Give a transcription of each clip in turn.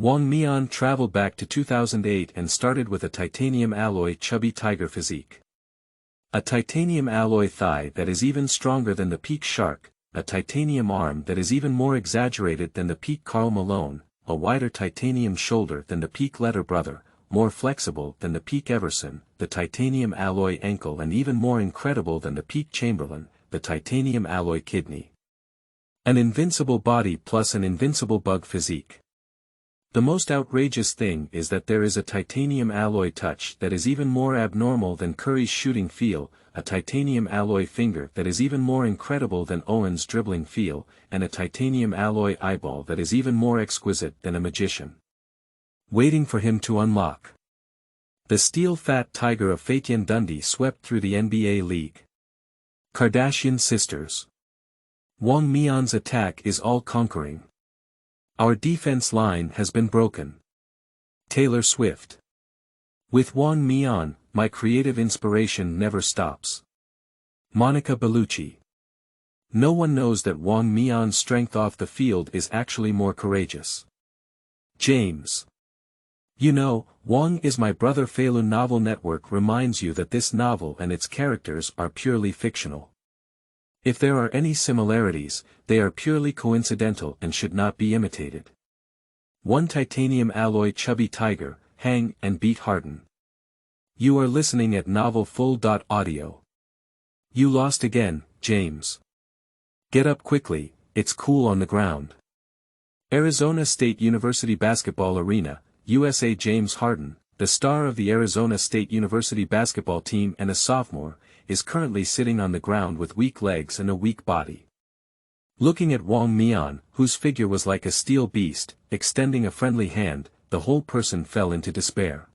Wang Mian traveled back to 2008 and started with a titanium alloy chubby tiger physique. A titanium alloy thigh that is even stronger than the peak shark, a titanium arm that is even more exaggerated than the peak Karl Malone, a wider titanium shoulder than the peak letter brother, more flexible than the peak Everson, the titanium alloy ankle and even more incredible than the peak Chamberlain, the titanium alloy kidney. An invincible body plus an invincible bug physique. The most outrageous thing is that there is a titanium alloy touch that is even more abnormal than Curry's shooting feel, a titanium alloy finger that is even more incredible than Owen's dribbling feel, and a titanium alloy eyeball that is even more exquisite than a magician. Waiting for him to unlock. The steel fat tiger of Fatien Dundee swept through the NBA league. Kardashian sisters. Wang Mian's attack is all-conquering. Our defense line has been broken. Taylor Swift. With Wang Mian, my creative inspiration never stops. Monica Bellucci. No one knows that Wang Mian's strength off the field is actually more courageous. James. You know, Wang is my brother. Falun Novel Network reminds you that this novel and its characters are purely fictional. If there are any similarities, they are purely coincidental and should not be imitated. One titanium alloy chubby tiger, hang and beat Harden. You are listening at novelfull.audio. You lost again, James. Get up quickly, it's cool on the ground. Arizona State University Basketball Arena, USA. James Harden, the star of the Arizona State University basketball team and a sophomore, is currently sitting on the ground with weak legs and a weak body. Looking at Wang Mian, whose figure was like a steel beast, extending a friendly hand, the whole person fell into despair.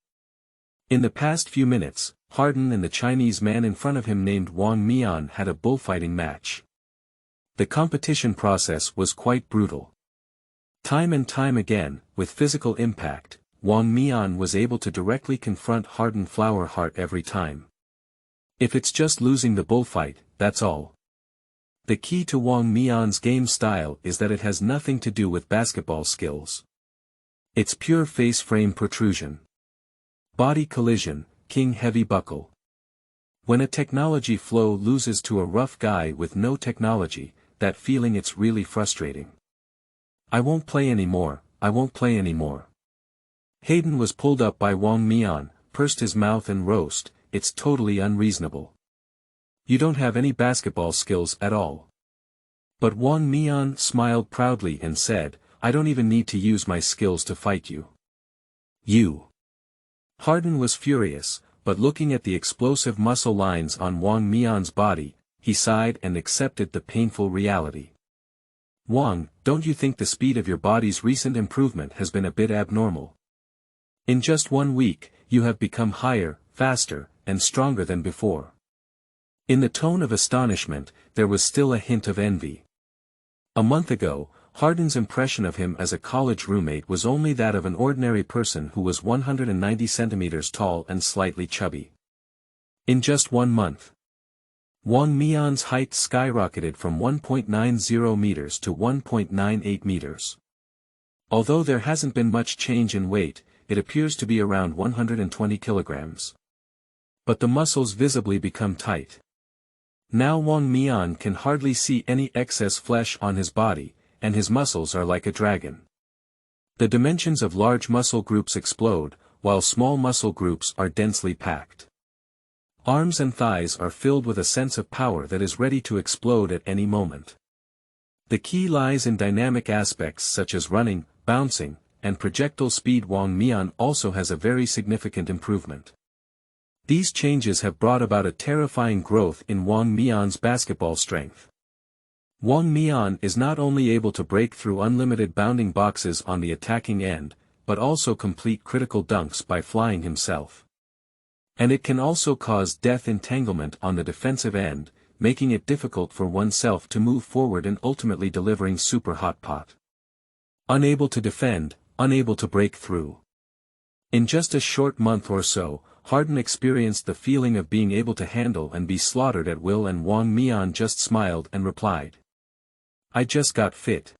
In the past few minutes, Harden and the Chinese man in front of him named Wang Mian had a bullfighting match. The competition process was quite brutal. Time and time again, with physical impact, Wang Mian was able to directly confront Harden flower heart every time. If it's just losing the bullfight, that's all. The key to Wang Mian's game style is that it has nothing to do with basketball skills. It's pure face frame protrusion. Body collision, king heavy buckle. When a technology flow loses to a rough guy with no technology, that feeling it's really frustrating. I won't play anymore, I won't play anymore. Hayden was pulled up by Wang Mian, pursed his mouth and roast, it's totally unreasonable. You don't have any basketball skills at all. But Wang Mian smiled proudly and said, I don't even need to use my skills to fight you. You. Harden was furious, but looking at the explosive muscle lines on Wang Mian's body, he sighed and accepted the painful reality. Wang, don't you think the speed of your body's recent improvement has been a bit abnormal? In just 1 week, you have become higher, faster, and stronger than before. In the tone of astonishment, there was still a hint of envy. A month ago, Harden's impression of him as a college roommate was only that of an ordinary person who was 190 centimeters tall and slightly chubby. In just 1 month, Wang Mian's height skyrocketed from 1.90 meters to 1.98 meters. Although there hasn't been much change in weight, it appears to be around 120 kilograms. But the muscles visibly become tight. Now Wang Mian can hardly see any excess flesh on his body, and his muscles are like a dragon. The dimensions of large muscle groups explode, while small muscle groups are densely packed. Arms and thighs are filled with a sense of power that is ready to explode at any moment. The key lies in dynamic aspects such as running, bouncing, and projectile speed. Wang Mian also has a very significant improvement. These changes have brought about a terrifying growth in Wang Mian's basketball strength. Wang Mian is not only able to break through unlimited bounding boxes on the attacking end, but also complete critical dunks by flying himself. And it can also cause death entanglement on the defensive end, making it difficult for oneself to move forward and ultimately delivering super hot pot. Unable to defend, unable to break through. In just a short month or so, Harden experienced the feeling of being able to handle and be slaughtered at will, and Wang Mian just smiled and replied, I just got fit.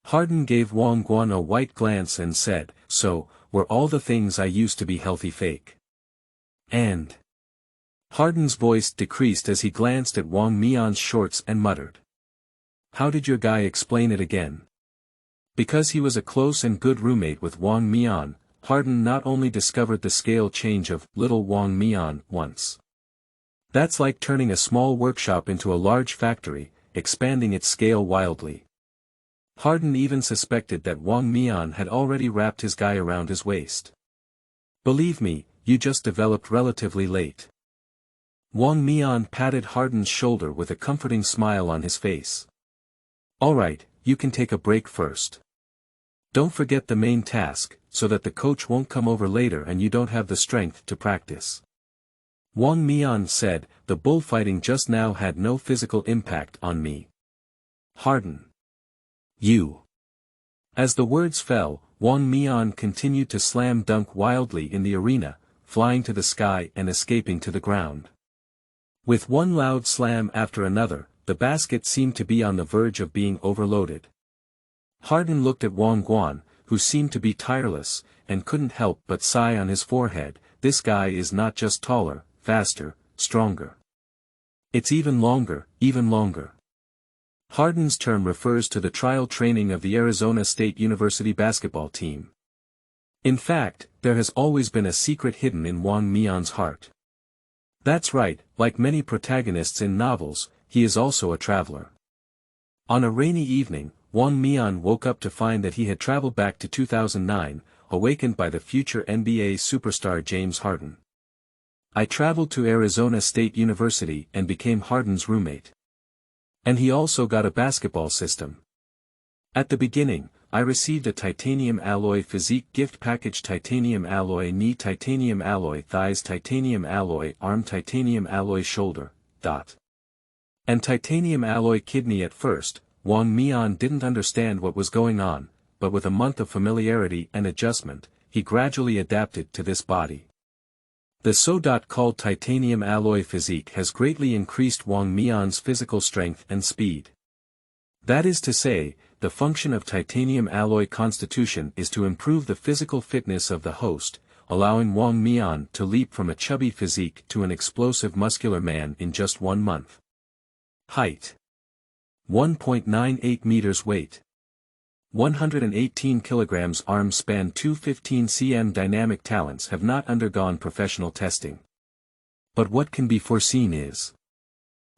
Harden gave Wang Guan a white glance and said, "So, were all the things I used to be healthy fake?" And Harden's voice decreased as he glanced at Wang Mian's shorts and muttered, "How did your guy explain it again?" Because he was a close and good roommate with Wang Mian, Harden not only discovered the scale change of little Wang Mian once. That's like turning a small workshop into a large factory, expanding its scale wildly. Harden even suspected that Wang Mian had already wrapped his guy around his waist. "Believe me, you just developed relatively late." Wang Mian patted Harden's shoulder with a comforting smile on his face. "Alright, you can take a break first. Don't forget the main task, so that the coach won't come over later and you don't have the strength to practice." Wang Mian said, "The bullfighting just now had no physical impact on me." Harden. "You." As the words fell, Wang Mian continued to slam dunk wildly in the arena, flying to the sky and escaping to the ground. With one loud slam after another, the basket seemed to be on the verge of being overloaded. Harden looked at Wang Guan, who seemed to be tireless, and couldn't help but sigh on his forehead. This guy is not just taller, faster, stronger. It's even longer, even longer. Harden's term refers to the trial training of the Arizona State University basketball team. In fact, there has always been a secret hidden in Wang Mian's heart. That's right, like many protagonists in novels, he is also a traveler. On a rainy evening, Wang Mian woke up to find that he had traveled back to 2009, awakened by the future NBA superstar James Harden. "I traveled to Arizona State University and became Harden's roommate. And he also got a basketball system. At the beginning, I received a titanium alloy physique gift package, titanium alloy knee, titanium alloy thighs, titanium alloy arm, titanium alloy shoulder, and titanium alloy kidney." At first, Wang Mian didn't understand what was going on, but with a month of familiarity and adjustment, he gradually adapted to this body. The so-called titanium alloy physique has greatly increased Wang Mian's physical strength and speed. That is to say, the function of titanium alloy constitution is to improve the physical fitness of the host, allowing Wang Mian to leap from a chubby physique to an explosive muscular man in just 1 month. Height: 1.98 meters. Weight: 118 kilograms. Arm span: 215 cm. Dynamic talents have not undergone professional testing. But what can be foreseen is,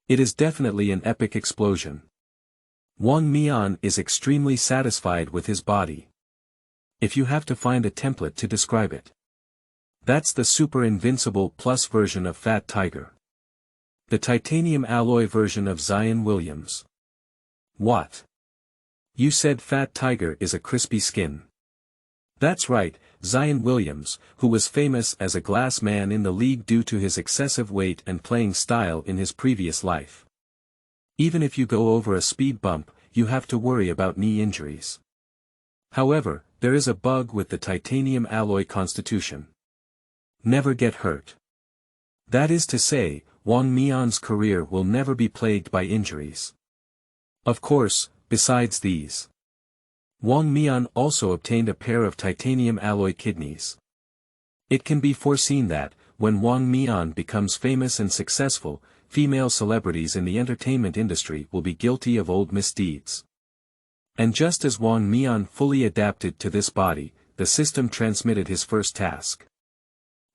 it is definitely an epic explosion. Wang Mian is extremely satisfied with his body. If you have to find a template to describe it, that's the super invincible plus version of Fat Tiger. The titanium alloy version of Zion Williams. What? You said Fat Tiger is a crispy skin. That's right, Zion Williams, who was famous as a glass man in the league due to his excessive weight and playing style in his previous life. Even if you go over a speed bump, you have to worry about knee injuries. However, there is a bug with the titanium alloy constitution. Never get hurt. That is to say, Wang Mian's career will never be plagued by injuries. Of course, besides these, Wang Mian also obtained a pair of titanium alloy kidneys. It can be foreseen that, when Wang Mian becomes famous and successful, female celebrities in the entertainment industry will be guilty of old misdeeds. And just as Wang Mian fully adapted to this body, the system transmitted his first task.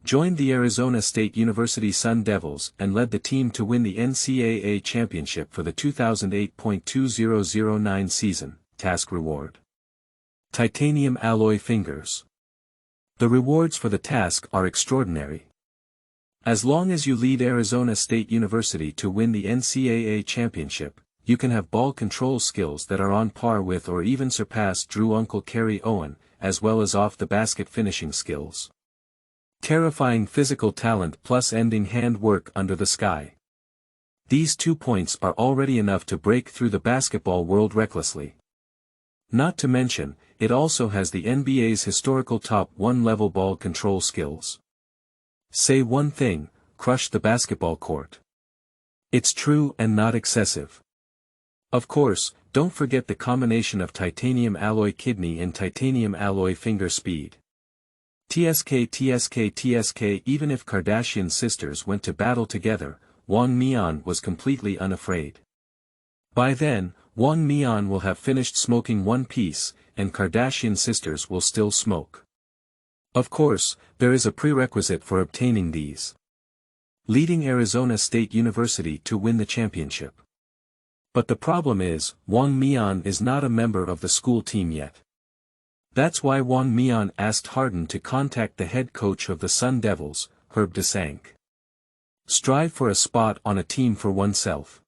Joined the Arizona State University Sun Devils and led the team to win the NCAA championship for the 2008-2009 season. Task reward: titanium alloy fingers. The rewards for the task are extraordinary. As long as you lead Arizona State University to win the NCAA championship, you can have ball control skills that are on par with or even surpass Drew Uncle Kerry Owen, as well as off-the-basket finishing skills. Terrifying physical talent plus ending hand work under the sky. These 2 points are already enough to break through the basketball world recklessly. Not to mention, it also has the NBA's historical top 1 level ball control skills. Say one thing: crush the basketball court. It's true and not excessive. Of course, don't forget the combination of titanium alloy kidney and titanium alloy finger speed. TSK. Even if Kardashian sisters went to battle together, Wang Mian was completely unafraid. By then, Wang Mian will have finished smoking one piece, and Kardashian sisters will still smoke. Of course, there is a prerequisite for obtaining these. Leading Arizona State University to win the championship. But the problem is, Wang Mian is not a member of the school team yet. That's why Wang Mian asked Harden to contact the head coach of the Sun Devils, Herb DeSank. Strive for a spot on a team for oneself.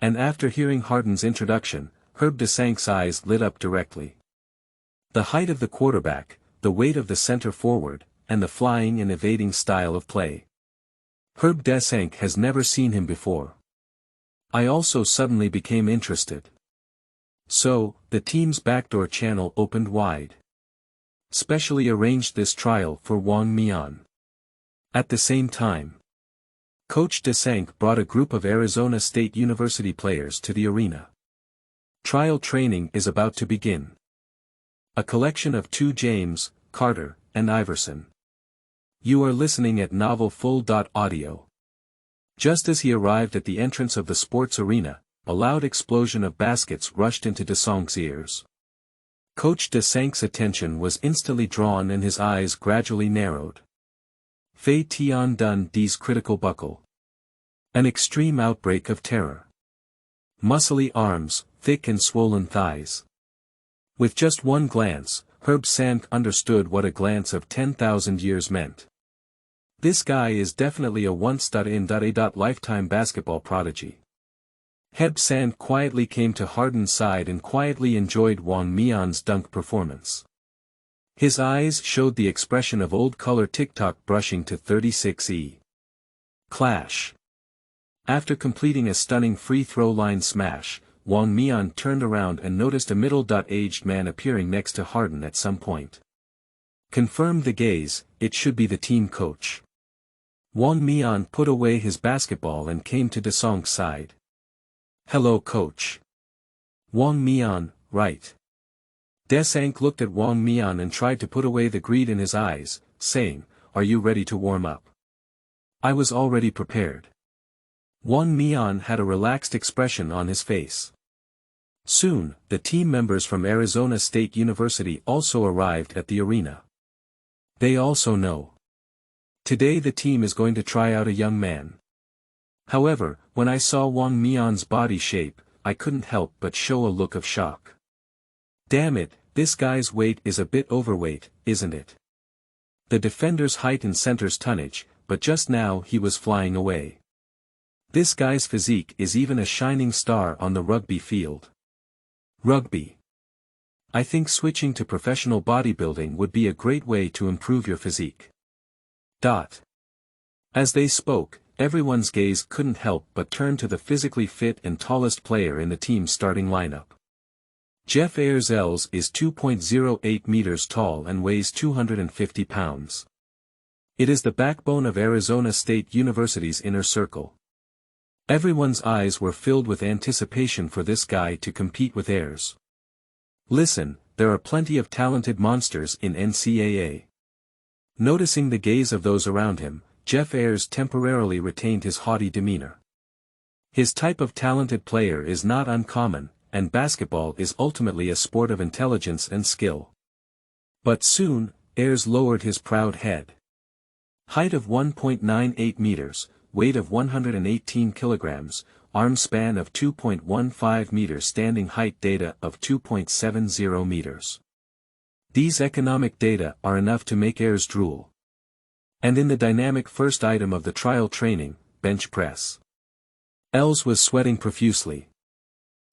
And after hearing Harden's introduction, Herb DeSank's eyes lit up directly. The height of the quarterback, the weight of the center forward, and the flying and evading style of play. Herb DeSank has never seen him before. I also suddenly became interested. So, the team's backdoor channel opened wide. Specially arranged this trial for Wang Mian. At the same time, Coach DeSank brought a group of Arizona State University players to the arena. Trial training is about to begin. A collection of 2 James, Carter, and Iverson. You are listening at novelfull.audio. Just as he arrived at the entrance of the sports arena, a loud explosion of baskets rushed into DeSank's ears. Coach DeSank's attention was instantly drawn and his eyes gradually narrowed. Fei Tian Dun D's critical buckle. An extreme outbreak of terror. Muscly arms, thick and swollen thighs. With just one glance, Herb DeSank understood what a glance of 10,000 years meant. This guy is definitely a once-in-a-lifetime basketball prodigy. Herb DeSank quietly came to Harden's side and quietly enjoyed Wang Mian's dunk performance. His eyes showed the expression of old color TikTok brushing to 36E. Clash. After completing a stunning free throw line smash, Wang Mian turned around and noticed a middle-aged man appearing next to Harden at some point. Confirmed the gaze, it should be the team coach. Wang Mian put away his basketball and came to DeSank's side. Hello coach. Wang Mian, right. DeSank looked at Wang Mian and tried to put away the greed in his eyes, saying, are you ready to warm up? I was already prepared. Wang Mian had a relaxed expression on his face. Soon, the team members from Arizona State University also arrived at the arena. They also know. Today the team is going to try out a young man. However, when I saw Wang Mian's body shape, I couldn't help but show a look of shock. Damn it, this guy's weight is a bit overweight, isn't it? The defender's height and center's tonnage, but just now he was flying away. This guy's physique is even a shining star on the rugby field. Rugby. I think switching to professional bodybuilding would be a great way to improve your physique. As they spoke, everyone's gaze couldn't help but turn to the physically fit and tallest player in the team's starting lineup. Jeff Ayers is 2.08 meters tall and weighs 250 pounds. It is the backbone of Arizona State University's inner circle. Everyone's eyes were filled with anticipation for this guy to compete with Ayers. Listen, there are plenty of talented monsters in NCAA. Noticing the gaze of those around him, Jeff Ayers temporarily retained his haughty demeanor. His type of talented player is not uncommon, and basketball is ultimately a sport of intelligence and skill. But soon, Ayers lowered his proud head. Height of 1.98 meters, weight of 118 kilograms, arm span of 2.15 meters, standing height data of 2.70 meters. These economic data are enough to make Ayers drool. And in the dynamic first item of the trial training, bench press. Els was sweating profusely.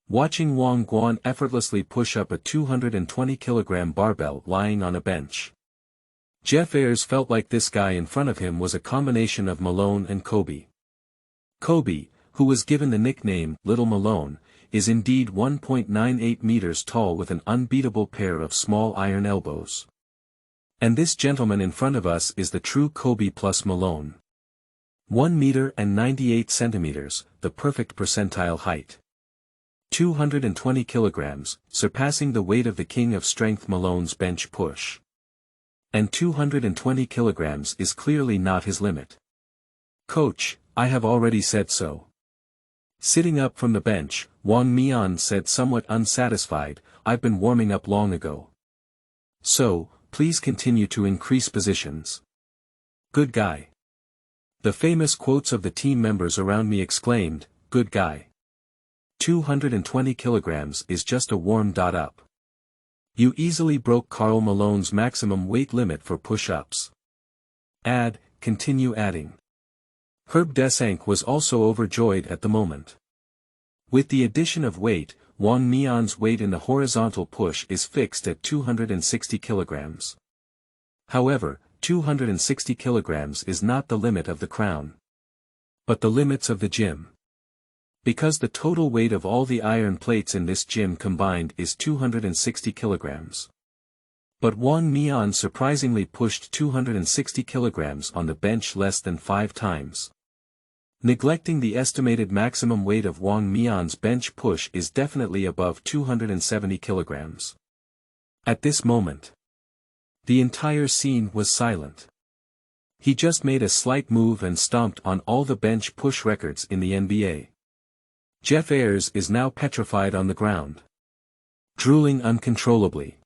Watching Wang Guan effortlessly push up a 220-kilogram barbell lying on a bench. Jeff Ayers felt like this guy in front of him was a combination of Malone and Kobe. Kobe, who was given the nickname Little Malone, is indeed 1.98 meters tall with an unbeatable pair of small iron elbows. And this gentleman in front of us is the true Kobe plus Malone. 1 meter and 98 centimeters, the perfect percentile height. 220 kilograms, surpassing the weight of the king of strength Malone's bench push. And 220 kilograms is clearly not his limit. Coach, I have already said so. Sitting up from the bench, Wang Mian said somewhat unsatisfied, I've been warming up long ago. So, please continue to increase positions. Good guy. The famous quotes of the team members around me exclaimed, good guy. 220 kilograms is just a warm-up. You easily broke Karl Malone's maximum weight limit for push-ups. Continue adding. Harden was also overjoyed at the moment. With the addition of weight, Wang Mian's weight in the horizontal push is fixed at 260 kilograms. However, 260 kilograms is not the limit of the crown, but the limits of the gym. Because the total weight of all the iron plates in this gym combined is 260 kilograms. But Wang Mian surprisingly pushed 260 kilograms on the bench less than 5 times. Neglecting the estimated maximum weight of Wang Mian's bench push is definitely above 270 kilograms. At this moment, the entire scene was silent. He just made a slight move and stomped on all the bench push records in the NBA. Jeff Ayres is now petrified on the ground, drooling uncontrollably.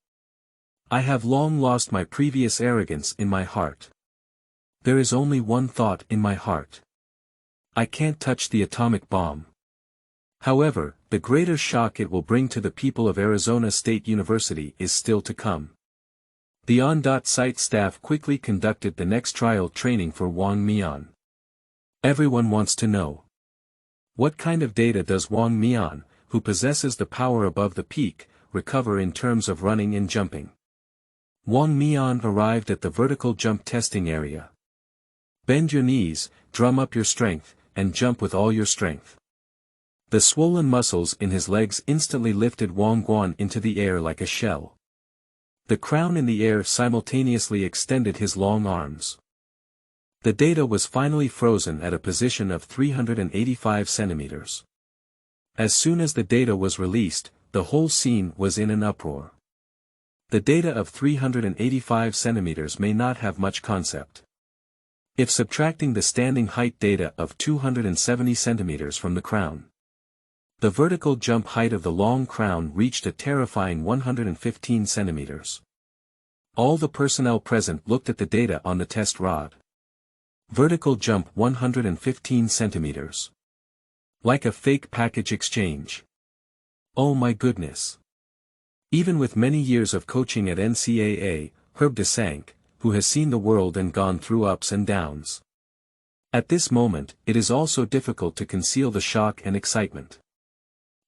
I have long lost my previous arrogance in my heart. There is only one thought in my heart. I can't touch the atomic bomb. However, the greater shock it will bring to the people of Arizona State University is still to come. The on-site staff quickly conducted the next trial training for Wang Mian. Everyone wants to know. What kind of data does Wang Mian, who possesses the power above the peak, recover in terms of running and jumping? Wang Mian arrived at the vertical jump testing area. Bend your knees, drum up your strength, and jump with all your strength. The swollen muscles in his legs instantly lifted Wang Guan into the air like a shell. The crown in the air simultaneously extended his long arms. The data was finally frozen at a position of 385 centimeters. As soon as the data was released, the whole scene was in an uproar. The data of 385 centimeters may not have much concept. If subtracting the standing height data of 270 centimeters from the crown, the vertical jump height of the long crown reached a terrifying 115 centimeters. All the personnel present looked at the data on the test rod. Vertical jump 115 centimeters. Like a fake package exchange. Oh my goodness. Even with many years of coaching at NCAA, Harden, who has seen the world and gone through ups and downs. At this moment, it is also difficult to conceal the shock and excitement.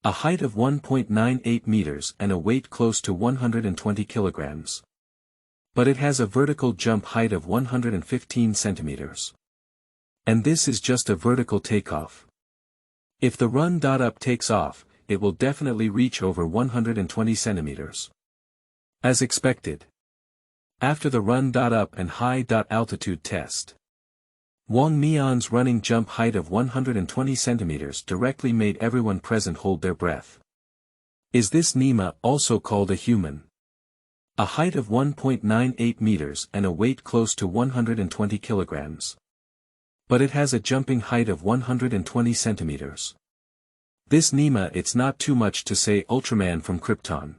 A height of 1.98 meters and a weight close to 120 kilograms. But it has a vertical jump height of 115 centimeters. And this is just a vertical takeoff. If the run-up takes off, it will definitely reach over 120 centimeters. As expected. After the run-up and high-altitude test, Wang Mian's running jump height of 120 centimeters directly made everyone present hold their breath. Is this Nima also called a human? A height of 1.98 meters and a weight close to 120 kilograms. But it has a jumping height of 120 centimeters. This Nima, it's not too much to say Ultraman from Krypton.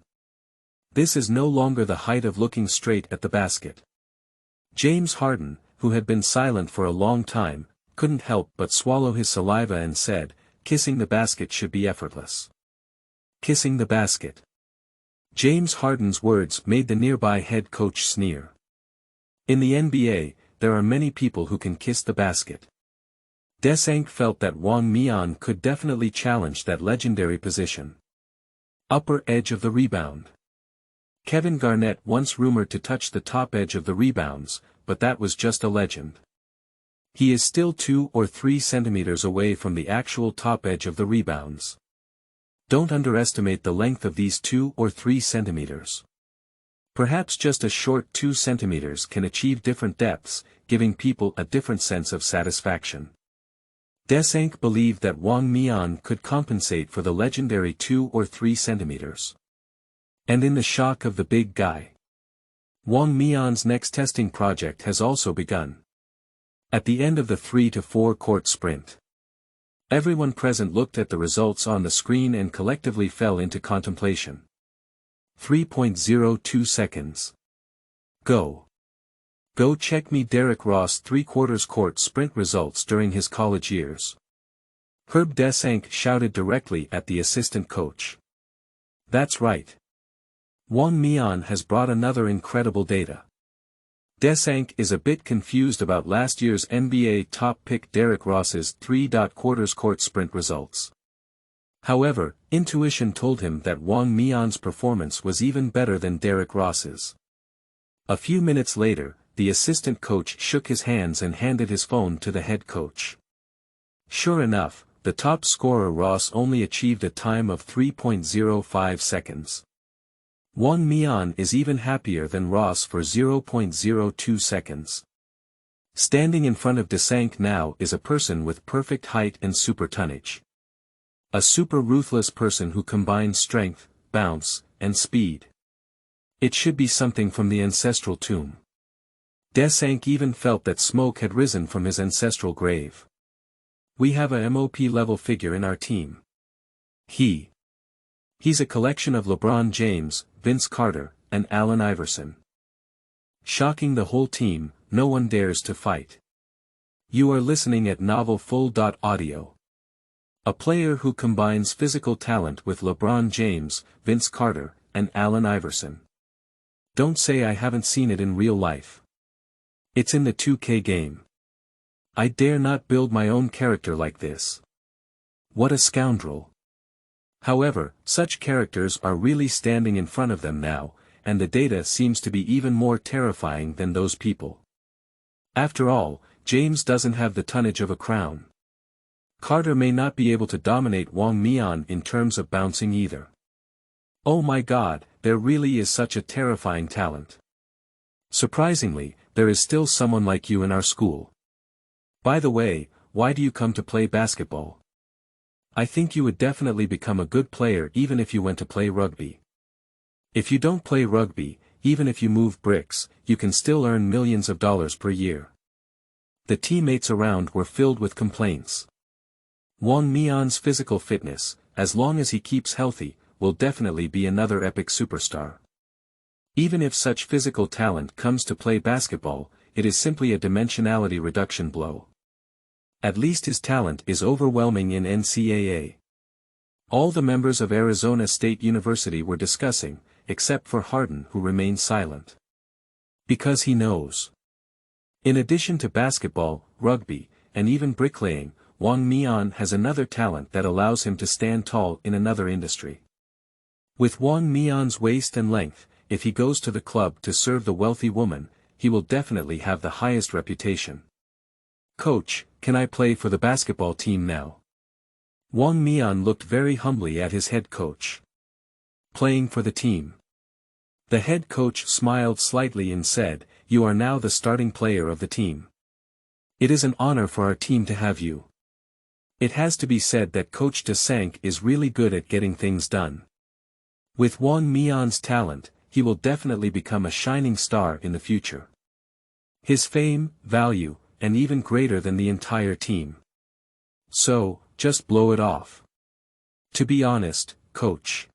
This is no longer the height of looking straight at the basket. James Harden, who had been silent for a long time, couldn't help but swallow his saliva and said, kissing the basket should be effortless. Kissing the basket. James Harden's words made the nearby head coach sneer. In the NBA, there are many people who can kiss the basket. Desank felt that Wang Mian could definitely challenge that legendary position. Upper edge of the rebound. Kevin Garnett once rumored to touch the top edge of the rebounds, but that was just a legend. He is still 2 or 3 centimeters away from the actual top edge of the rebounds. Don't underestimate the length of these 2 or 3 centimeters. Perhaps just a short 2 centimeters can achieve different depths, giving people a different sense of satisfaction. Desank believed that Wang Mian could compensate for the legendary 2 or 3 centimeters. And in the shock of the big guy, Wang Mian's next testing project has also begun. At the end of the 3 to 4 court sprint, everyone present looked at the results on the screen and collectively fell into contemplation. 3.02 seconds. Go. Go check me Derrick Ross 3/4 court sprint results during his college years. Herb Desank shouted directly at the assistant coach. That's right. Wang Mian has brought another incredible data. Desank is a bit confused about last year's NBA top pick Derrick Ross's 3/4 court sprint results. However, intuition told him that Wang Mian's performance was even better than Derrick Ross's. A few minutes later, the assistant coach shook his hands and handed his phone to the head coach. Sure enough, the top scorer Ross only achieved a time of 3.05 seconds. Wang Mian is even happier than Ross for 0.02 seconds. Standing in front of Desank now is a person with perfect height and super tonnage. A super ruthless person who combines strength, bounce, and speed. It should be something from the ancestral tomb. Desank even felt that smoke had risen from his ancestral grave. We have a MOP level figure in our team. He's a collection of LeBron James, Vince Carter, and Allen Iverson. Shocking the whole team, no one dares to fight. You are listening at Novel Full Audio. A player who combines physical talent with LeBron James, Vince Carter, and Allen Iverson. Don't say I haven't seen it in real life. It's in the 2K game. I dare not build my own character like this. What a scoundrel. However, such characters are really standing in front of them now, and the data seems to be even more terrifying than those people. After all, James doesn't have the tonnage of a crown. Carter may not be able to dominate Wang Mian in terms of bouncing either. Oh my god, there really is such a terrifying talent. Surprisingly, there is still someone like you in our school. By the way, why do you come to play basketball? I think you would definitely become a good player even if you went to play rugby. If you don't play rugby, even if you move bricks, you can still earn millions of dollars per year. The teammates around were filled with complaints. Wang Mian's physical fitness, as long as he keeps healthy, will definitely be another epic superstar. Even if such physical talent comes to play basketball, it is simply a dimensionality reduction blow. At least his talent is overwhelming in NCAA. All the members of Arizona State University were discussing, except for Harden who remained silent. Because he knows. In addition to basketball, rugby, and even bricklaying, Wang Mian has another talent that allows him to stand tall in another industry. With Wang Mian's waist and length, if he goes to the club to serve the wealthy woman, he will definitely have the highest reputation. Coach, can I play for the basketball team now? Wang Mian looked very humbly at his head coach. Playing for the team. The head coach smiled slightly and said, you are now the starting player of the team. It is an honor for our team to have you. It has to be said that Coach Desank is really good at getting things done. With Wang Mian's talent, he will definitely become a shining star in the future. His fame, value, and even greater than the entire team. So, just blow it off. To be honest, coach.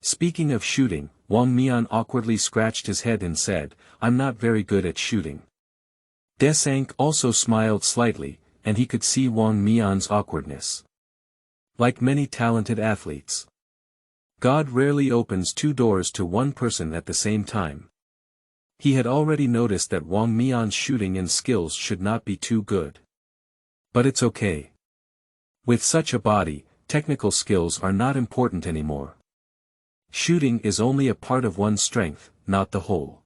Speaking of shooting, Wang Mian awkwardly scratched his head and said, I'm not very good at shooting. Desank also smiled slightly, and he could see Wang Mian's awkwardness. Like many talented athletes, God rarely opens two doors to one person at the same time. He had already noticed that Wang Mian's shooting and skills should not be too good. But it's okay. With such a body, technical skills are not important anymore. Shooting is only a part of one's strength, not the whole.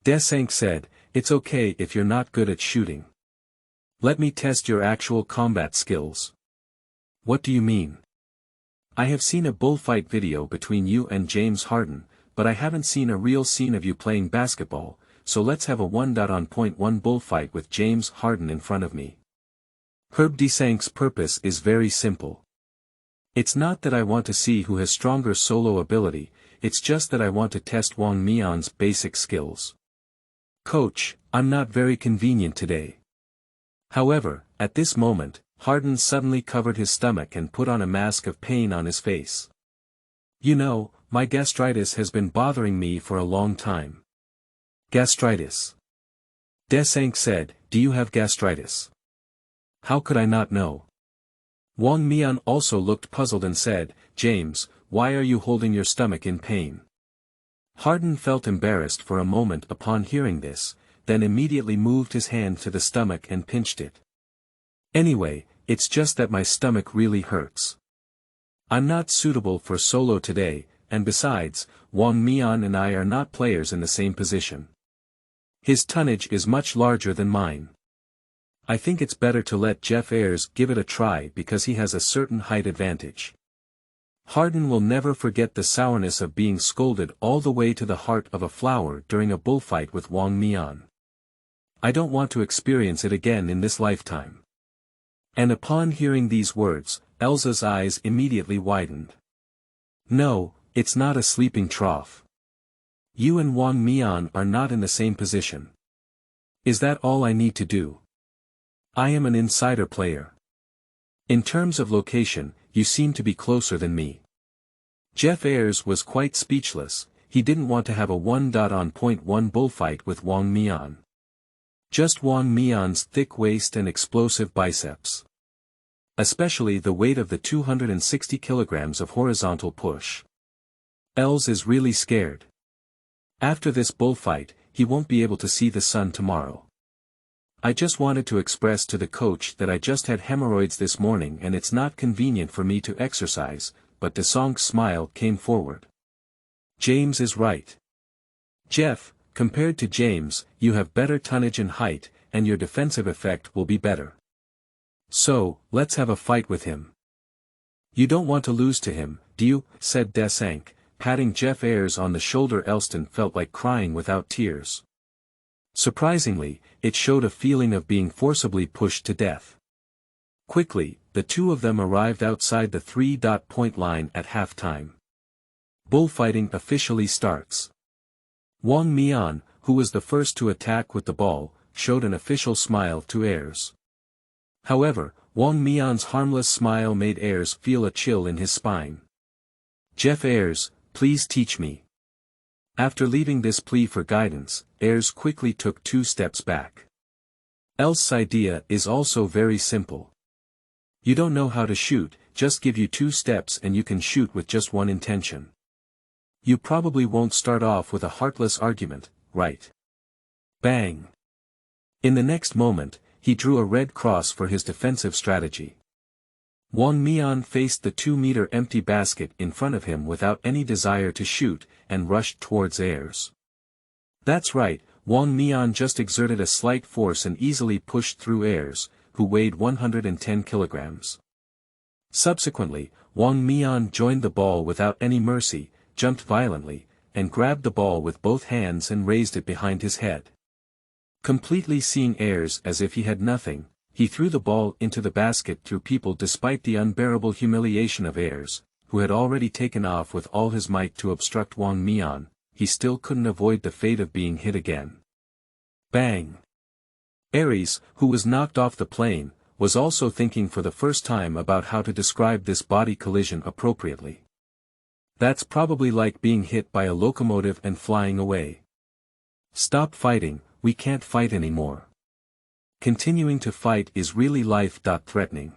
Desank said, it's okay if you're not good at shooting. Let me test your actual combat skills. What do you mean? I have seen a bullfight video between you and James Harden, but I haven't seen a real scene of you playing basketball, so let's have a 1.1 bullfight with James Harden in front of me. Herb Desank's purpose is very simple. It's not that I want to see who has stronger solo ability, it's just that I want to test Wang Mian's basic skills. Coach, I'm not very convenient today. However, at this moment, Harden suddenly covered his stomach and put on a mask of pain on his face. You know, my gastritis has been bothering me for a long time. Gastritis. Desank said, do you have gastritis? How could I not know? Wang Mian also looked puzzled and said, James, why are you holding your stomach in pain? Harden felt embarrassed for a moment upon hearing this, then immediately moved his hand to the stomach and pinched it. Anyway, it's just that my stomach really hurts. I'm not suitable for solo today, and besides, Wang Mian and I are not players in the same position. His tonnage is much larger than mine. I think it's better to let Jeff Ayres give it a try because he has a certain height advantage. Harden will never forget the sourness of being scolded all the way to the heart of a flower during a bullfight with Wang Mian. I don't want to experience it again in this lifetime. And upon hearing these words, Elsa's eyes immediately widened. No, it's not a sleeping trough. You and Wang Mian are not in the same position. Is that all I need to do? I am an insider player. In terms of location, you seem to be closer than me. Jeff Ayres was quite speechless, he didn't want to have a 1-on-1 bullfight with Wang Mian. Just Wang Mian's thick waist and explosive biceps. Especially the weight of the 260 kilograms of horizontal push. Els is really scared. After this bullfight, he won't be able to see the sun tomorrow. I just wanted to express to the coach that I just had hemorrhoids this morning and it's not convenient for me to exercise, but Desank's smile came forward. James is right. Jeff, compared to James, you have better tonnage and height, and your defensive effect will be better. So, let's have a fight with him. You don't want to lose to him, do you? Said Desank, patting Jeff Ayres on the shoulder. Elston felt like crying without tears. Surprisingly, it showed a feeling of being forcibly pushed to death. Quickly, the two of them arrived outside the 3-point line at halftime. Bullfighting officially starts. Wang Mian, who was the first to attack with the ball, showed an official smile to Ayres. However, Wang Mian's harmless smile made Ayres feel a chill in his spine. Jeff Ayres, please teach me. After leaving this plea for guidance, Ayres quickly took 2 steps back. Elsa's idea is also very simple. You don't know how to shoot, just give you 2 steps and you can shoot with just one intention. You probably won't start off with a heartless argument, right? Bang! In the next moment, he drew a red cross for his defensive strategy. Wang Mian faced the 2-meter empty basket in front of him without any desire to shoot, and rushed towards Ayres. That's right, Wang Mian just exerted a slight force and easily pushed through Ayres, who weighed 110 kilograms. Subsequently, Wang Mian joined the ball without any mercy, jumped violently, and grabbed the ball with both hands and raised it behind his head. Completely seeing Ayres as if he had nothing, he threw the ball into the basket through people. Despite the unbearable humiliation of Ayres, who had already taken off with all his might to obstruct Wang Mian, he still couldn't avoid the fate of being hit again. Bang! Ayres, who was knocked off the plane, was also thinking for the first time about how to describe this body collision appropriately. That's probably like being hit by a locomotive and flying away. Stop fighting, we can't fight anymore. Continuing to fight is really life-threatening.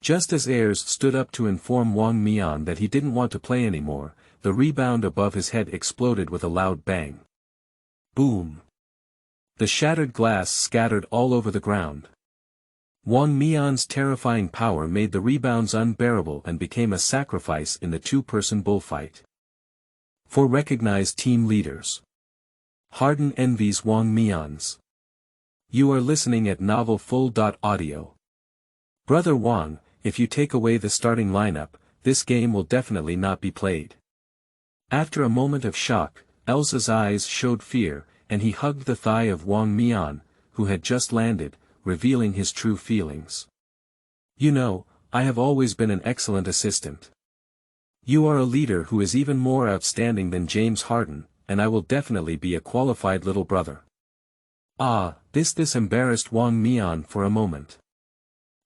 Just as Ayres stood up to inform Wang Mian that he didn't want to play anymore, the rebound above his head exploded with a loud bang. Boom! The shattered glass scattered all over the ground. Wang Mian's terrifying power made the rebounds unbearable and became a sacrifice in the 2-person bullfight. 4 recognized team leaders. Harden envies Wang Mian's. You are listening at Novel Full.audio. Brother Wang, if you take away the starting lineup, this game will definitely not be played. After a moment of shock, Elsa's eyes showed fear, and he hugged the thigh of Wang Mian, who had just landed, revealing his true feelings. You know, I have always been an excellent assistant. You are a leader who is even more outstanding than James Harden, and I will definitely be a qualified little brother. Ah, this embarrassed Wang Mian for a moment.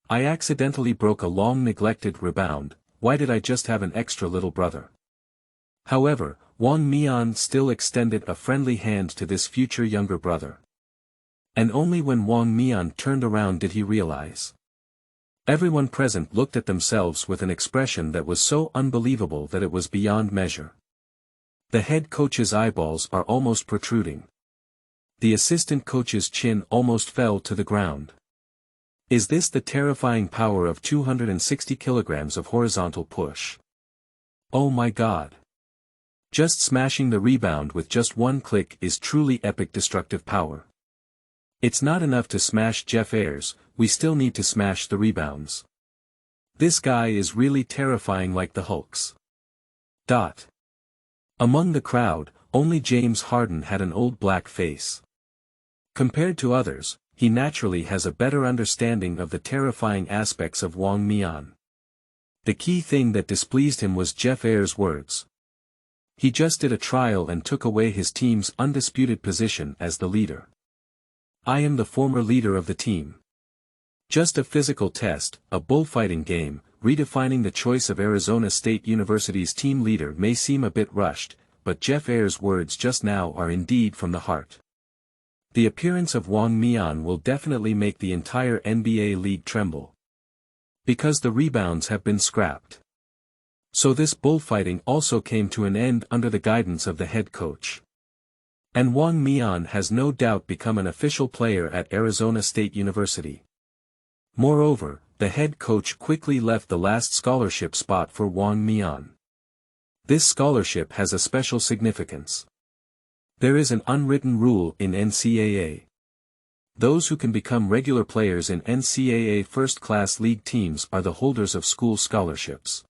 I accidentally broke a long neglected rebound, why did I just have an extra little brother? However, Wang Mian still extended a friendly hand to this future younger brother. And only when Wang Mian turned around did he realize. Everyone present looked at themselves with an expression that was so unbelievable that it was beyond measure. The head coach's eyeballs are almost protruding. The assistant coach's chin almost fell to the ground. Is this the terrifying power of 260 kilograms of horizontal push? Oh my God. Just smashing the rebound with just one click is truly epic destructive power. It's not enough to smash Jeff Ayres, we still need to smash the rebounds. This guy is really terrifying like the Hulks. Among the crowd, only James Harden had an old black face. Compared to others, he naturally has a better understanding of the terrifying aspects of Wang Mian. The key thing that displeased him was Jeff Ayres' words. He just did a trial and took away his team's undisputed position as the leader. I am the former leader of the team. Just a physical test, a bullfighting game, redefining the choice of Arizona State University's team leader may seem a bit rushed, but Jeff Ayres' words just now are indeed from the heart. The appearance of Wang Mian will definitely make the entire NBA league tremble. Because the rebounds have been scrapped. So this bullfighting also came to an end under the guidance of the head coach. And Wang Mian has no doubt become an official player at Arizona State University. Moreover, the head coach quickly left the last scholarship spot for Wang Mian. This scholarship has a special significance. There is an unwritten rule in NCAA. Those who can become regular players in NCAA first-class league teams are the holders of school scholarships.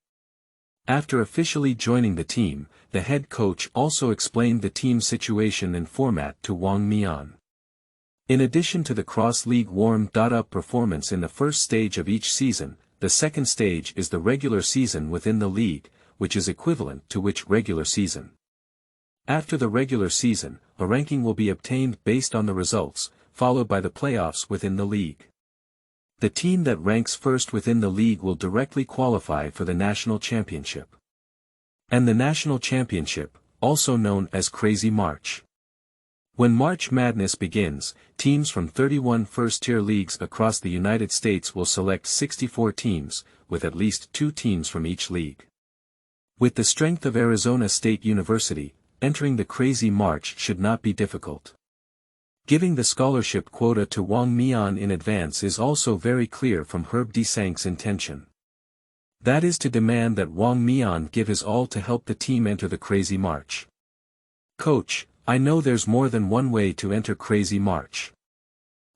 After officially joining the team, the head coach also explained the team's situation and format to Wang Mian. In addition to the cross-league warm-up performance in the first stage of each season, the second stage is the regular season within the league, which is equivalent to which regular season. After the regular season, a ranking will be obtained based on the results, followed by the playoffs within the league. The team that ranks first within the league will directly qualify for the national championship. And the national championship, also known as Crazy March. When March Madness begins, teams from 31 first-tier leagues across the United States will select 64 teams, with at least 2 teams from each league. With the strength of Arizona State University, entering the Crazy March should not be difficult. Giving the scholarship quota to Wang Mian in advance is also very clear from Herb Desank's intention. That is to demand that Wang Mian give his all to help the team enter the Crazy March. Coach, I know there's more than one way to enter Crazy March.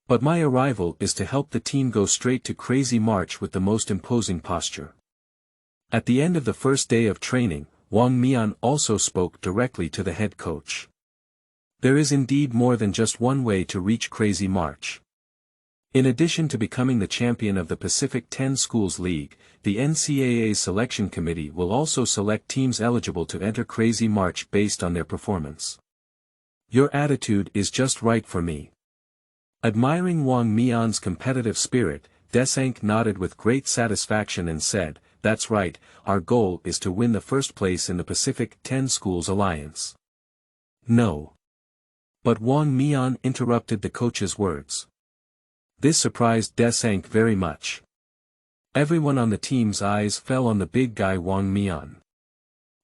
But my arrival is to help the team go straight to Crazy March with the most imposing posture. At the end of the first day of training, Wang Mian also spoke directly to the head coach. There is indeed more than just one way to reach Crazy March. In addition to becoming the champion of the Pacific 10 Schools League, the NCAA Selection Committee will also select teams eligible to enter Crazy March based on their performance. Your attitude is just right for me. Admiring Wang Mian's competitive spirit, Desank nodded with great satisfaction and said, "That's right, our goal is to win the first place in the Pacific 10 Schools Alliance." No. But Wang Mian interrupted the coach's words. This surprised Desank very much. Everyone on the team's eyes fell on the big guy Wang Mian.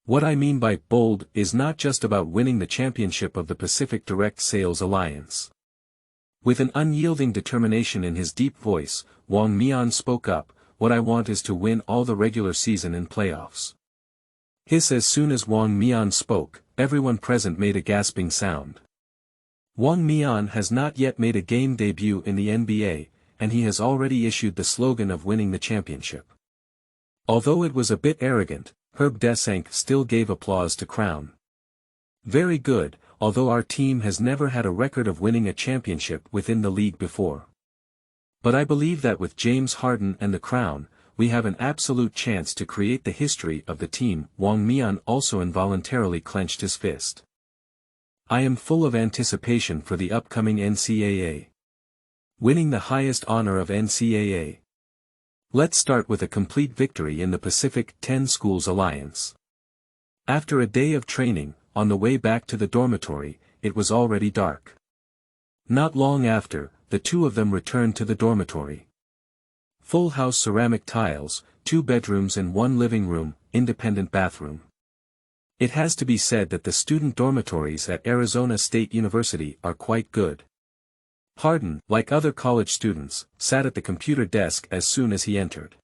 What I mean by bold is not just about winning the championship of the Pacific Direct Sales Alliance. With an unyielding determination in his deep voice, Wang Mian spoke up, "What I want is to win all the regular season and playoffs." As soon as Wang Mian spoke, everyone present made a gasping sound. Wang Mian has not yet made a game debut in the NBA, and he has already issued the slogan of winning the championship. Although it was a bit arrogant, Herb Desank still gave applause to Crown. Very good, although our team has never had a record of winning a championship within the league before. But I believe that with James Harden and the Crown, we have an absolute chance to create the history of the team. Wang Mian also involuntarily clenched his fist. I am full of anticipation for the upcoming NCAA. Winning the highest honor of NCAA. Let's start with a complete victory in the Pacific 10 Schools Alliance. After a day of training, on the way back to the dormitory, it was already dark. Not long after, the two of them returned to the dormitory. Full house ceramic tiles, 2 bedrooms and 1 living room, independent bathroom. It has to be said that the student dormitories at Arizona State University are quite good. Harden, like other college students, sat at the computer desk as soon as he entered.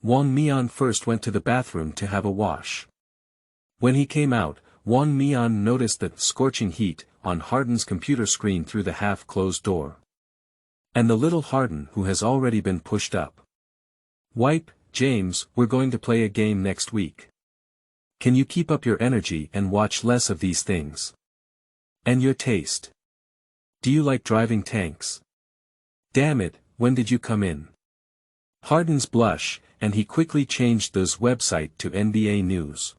Wang Mian first went to the bathroom to have a wash. When he came out, Wang Mian noticed the scorching heat on Harden's computer screen through the half-closed door. And the little Harden who has already been pushed up. Wipe, James, we're going to play a game next week. Can you keep up your energy and watch less of these things? And your taste. Do you like driving tanks? Damn it, when did you come in? Harden's blush, and he quickly changed those website to NBA News.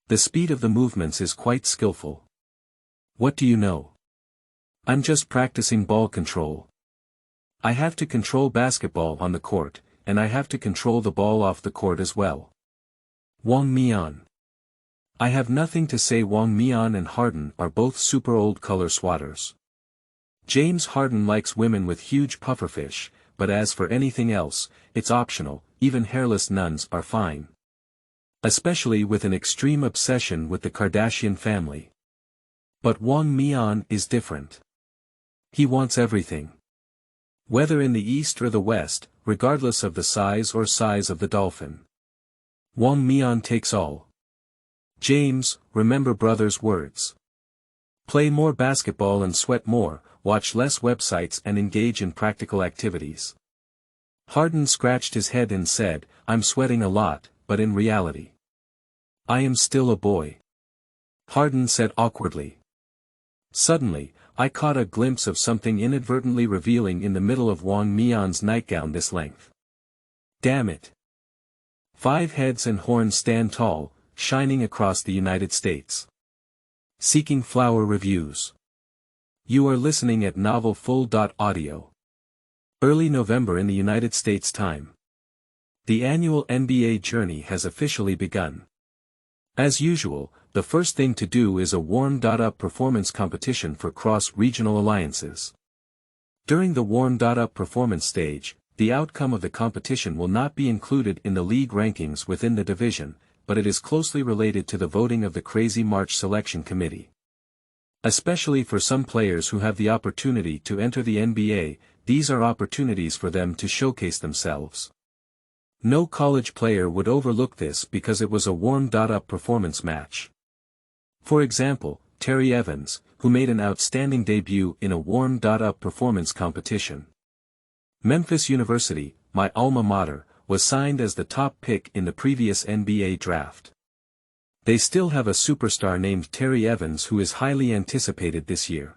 The speed of the movements is quite skillful. What do you know? I'm just practicing ball control. I have to control basketball on the court, and I have to control the ball off the court as well. Wang Mian. I have nothing to say. Wang Mian and Harden are both super old color swatters. James Harden likes women with huge pufferfish, but as for anything else, it's optional. Even hairless nuns are fine. Especially with an extreme obsession with the Kardashian family. But Wang Mian is different. He wants everything. Whether in the east or the west, regardless of the size of the dolphin. Wang Mian takes all. James, remember brother's words. Play more basketball and sweat more, watch less websites and engage in practical activities. Harden scratched his head and said, I'm sweating a lot, but in reality, I am still a boy. Harden said awkwardly. Suddenly, I caught a glimpse of something inadvertently revealing in the middle of Wang Mian's nightgown this length. Damn it. 5 heads and horns stand tall, shining across the United States. Seeking flower reviews. You are listening at novelfull.audio. Early November in the United States time. The annual NBA journey has officially begun. As usual, the first thing to do is a warm-up performance competition for cross-regional alliances. During the warm-up performance stage, the outcome of the competition will not be included in the league rankings within the division, but it is closely related to the voting of the Crazy March Selection Committee. Especially for some players who have the opportunity to enter the NBA, these are opportunities for them to showcase themselves. No college player would overlook this because it was a warm-up performance match. For example, Terry Evans, who made an outstanding debut in a warm-up performance competition. Memphis University, my alma mater, was signed as the top pick in the previous NBA draft. They still have a superstar named Terry Evans who is highly anticipated this year.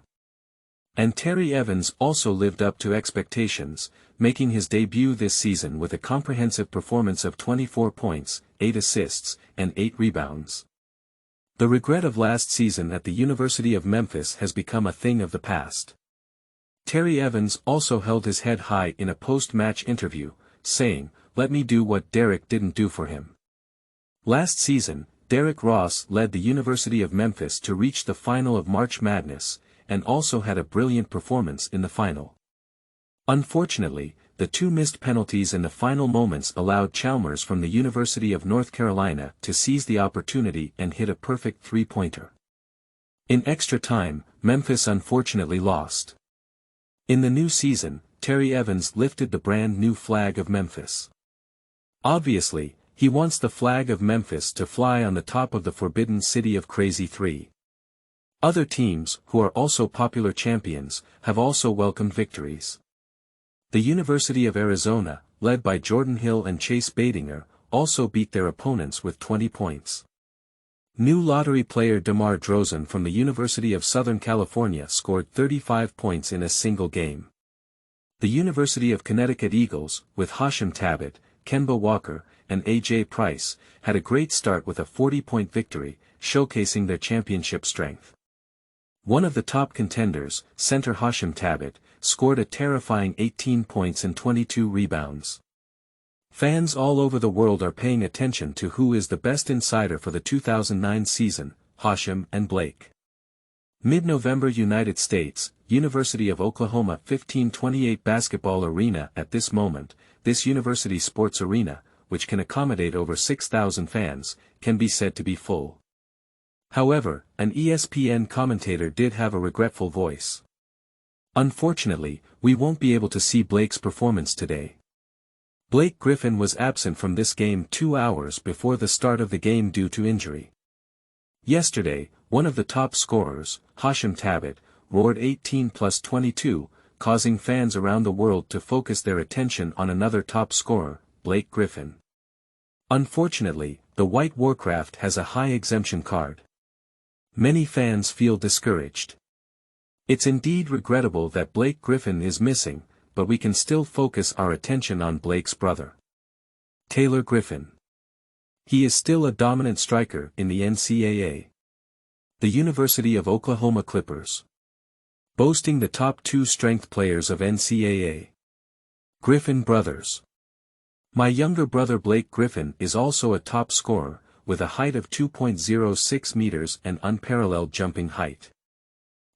And Terry Evans also lived up to expectations, making his debut this season with a comprehensive performance of 24 points, 8 assists, and 8 rebounds. The regret of last season at the University of Memphis has become a thing of the past. Terry Evans also held his head high in a post-match interview, saying, "Let me do what Derrick didn't do for him." Last season, Derrick Ross led the University of Memphis to reach the final of March Madness, and also had a brilliant performance in the final. Unfortunately, the 2 missed penalties in the final moments allowed Chalmers from the University of North Carolina to seize the opportunity and hit a perfect 3-pointer. In extra time, Memphis unfortunately lost. In the new season, Terry Evans lifted the brand new flag of Memphis. Obviously, he wants the flag of Memphis to fly on the top of the forbidden city of Crazy 3. Other teams, who are also popular champions, have also welcomed victories. The University of Arizona, led by Jordan Hill and Chase Badinger, also beat their opponents with 20 points. New lottery player DeMar DeRozan from the University of Southern California scored 35 points in a single game. The University of Connecticut Eagles, with Hashem Tabit, Kemba Walker, and A.J. Price, had a great start with a 40-point victory, showcasing their championship strength. One of the top contenders, center Hashem Tabit, scored a terrifying 18 points and 22 rebounds. Fans all over the world are paying attention to who is the best insider for the 2009 season, Hashem and Blake. Mid-November United States, University of Oklahoma 1528 Basketball Arena. At this moment, this university sports arena, which can accommodate over 6,000 fans, can be said to be full. However, an ESPN commentator did have a regretful voice. Unfortunately, we won't be able to see Blake's performance today. Blake Griffin was absent from this game 2 hours before the start of the game due to injury. Yesterday, one of the top scorers, Hashem Tabit, roared 18 plus 22, causing fans around the world to focus their attention on another top scorer, Blake Griffin. Unfortunately, the White Warcraft has a high exemption card. Many fans feel discouraged. It's indeed regrettable that Blake Griffin is missing, but we can still focus our attention on Blake's brother, Taylor Griffin. He is still a dominant striker in the NCAA. The University of Oklahoma Clippers, boasting the top 2 strength players of NCAA. Griffin brothers. My younger brother Blake Griffin is also a top scorer, with a height of 2.06 meters and unparalleled jumping height.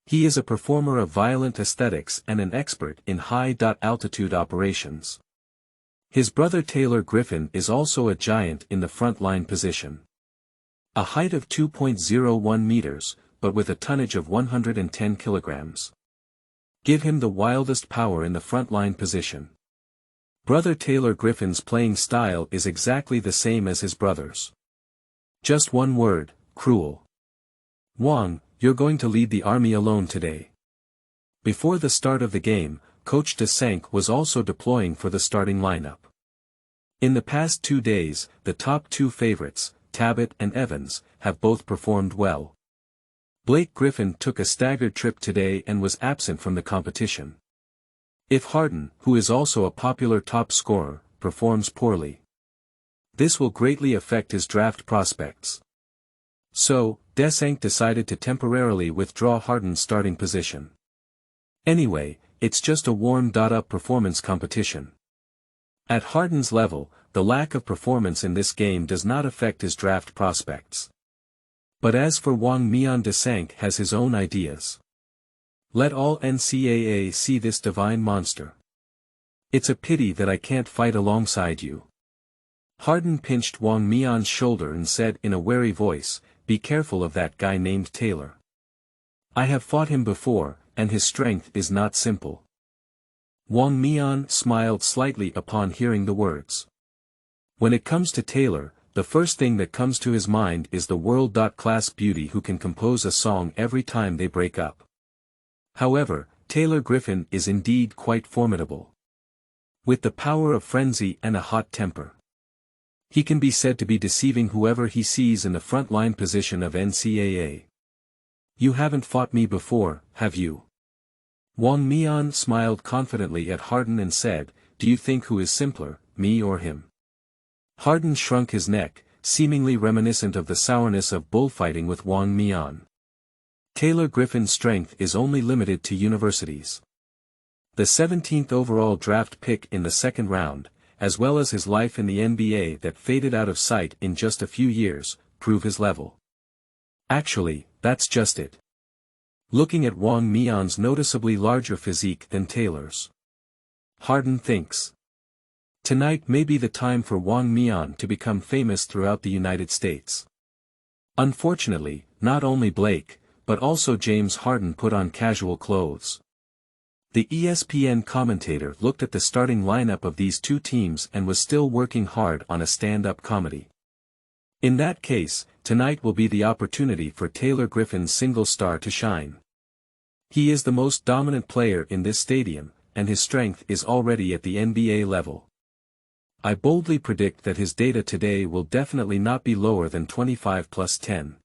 He is a performer of violent aesthetics and an expert in high-altitude operations. His brother Taylor Griffin is also a giant in the front line position. A height of 2.01 meters, but with a tonnage of 110 kilograms. Give him the wildest power in the front line position. Brother Taylor Griffin's playing style is exactly the same as his brother's. Just one word, cruel. Wang, you're going to lead the army alone today. Before the start of the game, Coach DeSank was also deploying for the starting lineup. In the past 2 days, the top 2 favorites, Tabit and Evans, have both performed well. Blake Griffin took a staggered trip today and was absent from the competition. If Harden, who is also a popular top scorer, performs poorly, this will greatly affect his draft prospects. So, DeSank decided to temporarily withdraw Harden's starting position. Anyway, it's just a warm-up performance competition. At Harden's level, the lack of performance in this game does not affect his draft prospects. But as for Wang Mian, DeSank has his own ideas. Let all NCAA see this divine monster. It's a pity that I can't fight alongside you. Harden pinched Wang Mian's shoulder and said in a wary voice, "Be careful of that guy named Taylor. I have fought him before, and his strength is not simple." Wang Mian smiled slightly upon hearing the words. When it comes to Taylor, the first thing that comes to his mind is the world-class beauty who can compose a song every time they break up. However, Taylor Griffin is indeed quite formidable. With the power of frenzy and a hot temper, he can be said to be deceiving whoever he sees in the front line position of NCAA. You haven't fought me before, have you? Wang Mian smiled confidently at Harden and said, "Do you think who is simpler, me or him?" Harden shrunk his neck, seemingly reminiscent of the sourness of bullfighting with Wang Mian. Taylor Griffin's strength is only limited to universities. The 17th overall draft pick in the second round, as well as his life in the NBA that faded out of sight in just a few years, prove his level. Actually, that's just it. Looking at Wang Mian's noticeably larger physique than Taylor's, Harden thinks tonight may be the time for Wang Mian to become famous throughout the United States. Unfortunately, not only Blake, but also James Harden put on casual clothes. The ESPN commentator looked at the starting lineup of these two teams and was still working hard on a stand-up comedy. In that case, tonight will be the opportunity for Taylor Griffin's single star to shine. He is the most dominant player in this stadium, and his strength is already at the NBA level. I boldly predict that his data today will definitely not be lower than 25 plus 10.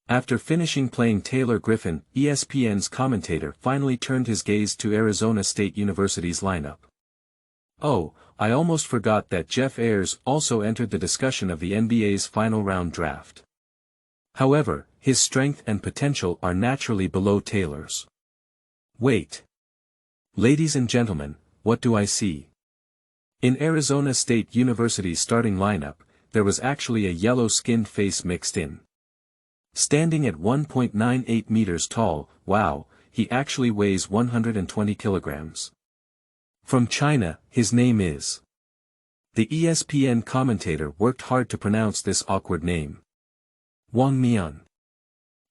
After finishing playing Taylor Griffin, ESPN's commentator finally turned his gaze to Arizona State University's lineup. "Oh, I almost forgot that Jeff Ayres also entered the discussion of the NBA's final round draft. However, his strength and potential are naturally below Taylor's. Wait. Ladies and gentlemen, what do I see? In Arizona State University's starting lineup, there was actually a yellow-skinned face mixed in. Standing at 1.98 meters tall, wow, he actually weighs 120 kilograms. From China, his name is. The ESPN commentator worked hard to pronounce this awkward name. Wang Mian.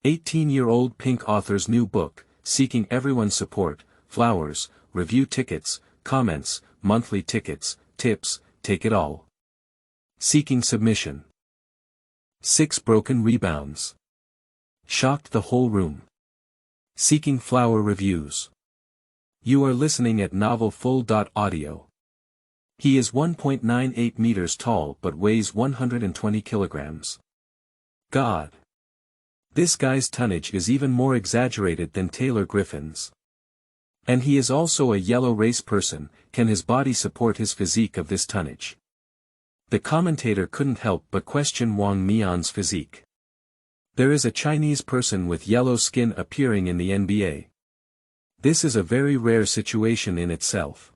18-year-old Pink author's new book, seeking everyone's support, flowers, review tickets, comments, monthly tickets, tips, take it all. Seeking submission. 6 broken rebounds. Shocked the whole room. Seeking flower reviews. You are listening at novelfull.audio. He is 1.98 meters tall but weighs 120 kilograms. God. This guy's tonnage is even more exaggerated than Taylor Griffin's. And he is also a yellow race person, can his body support his physique of this tonnage? The commentator couldn't help but question Wang Mian's physique. There is a Chinese person with yellow skin appearing in the NBA. This is a very rare situation in itself.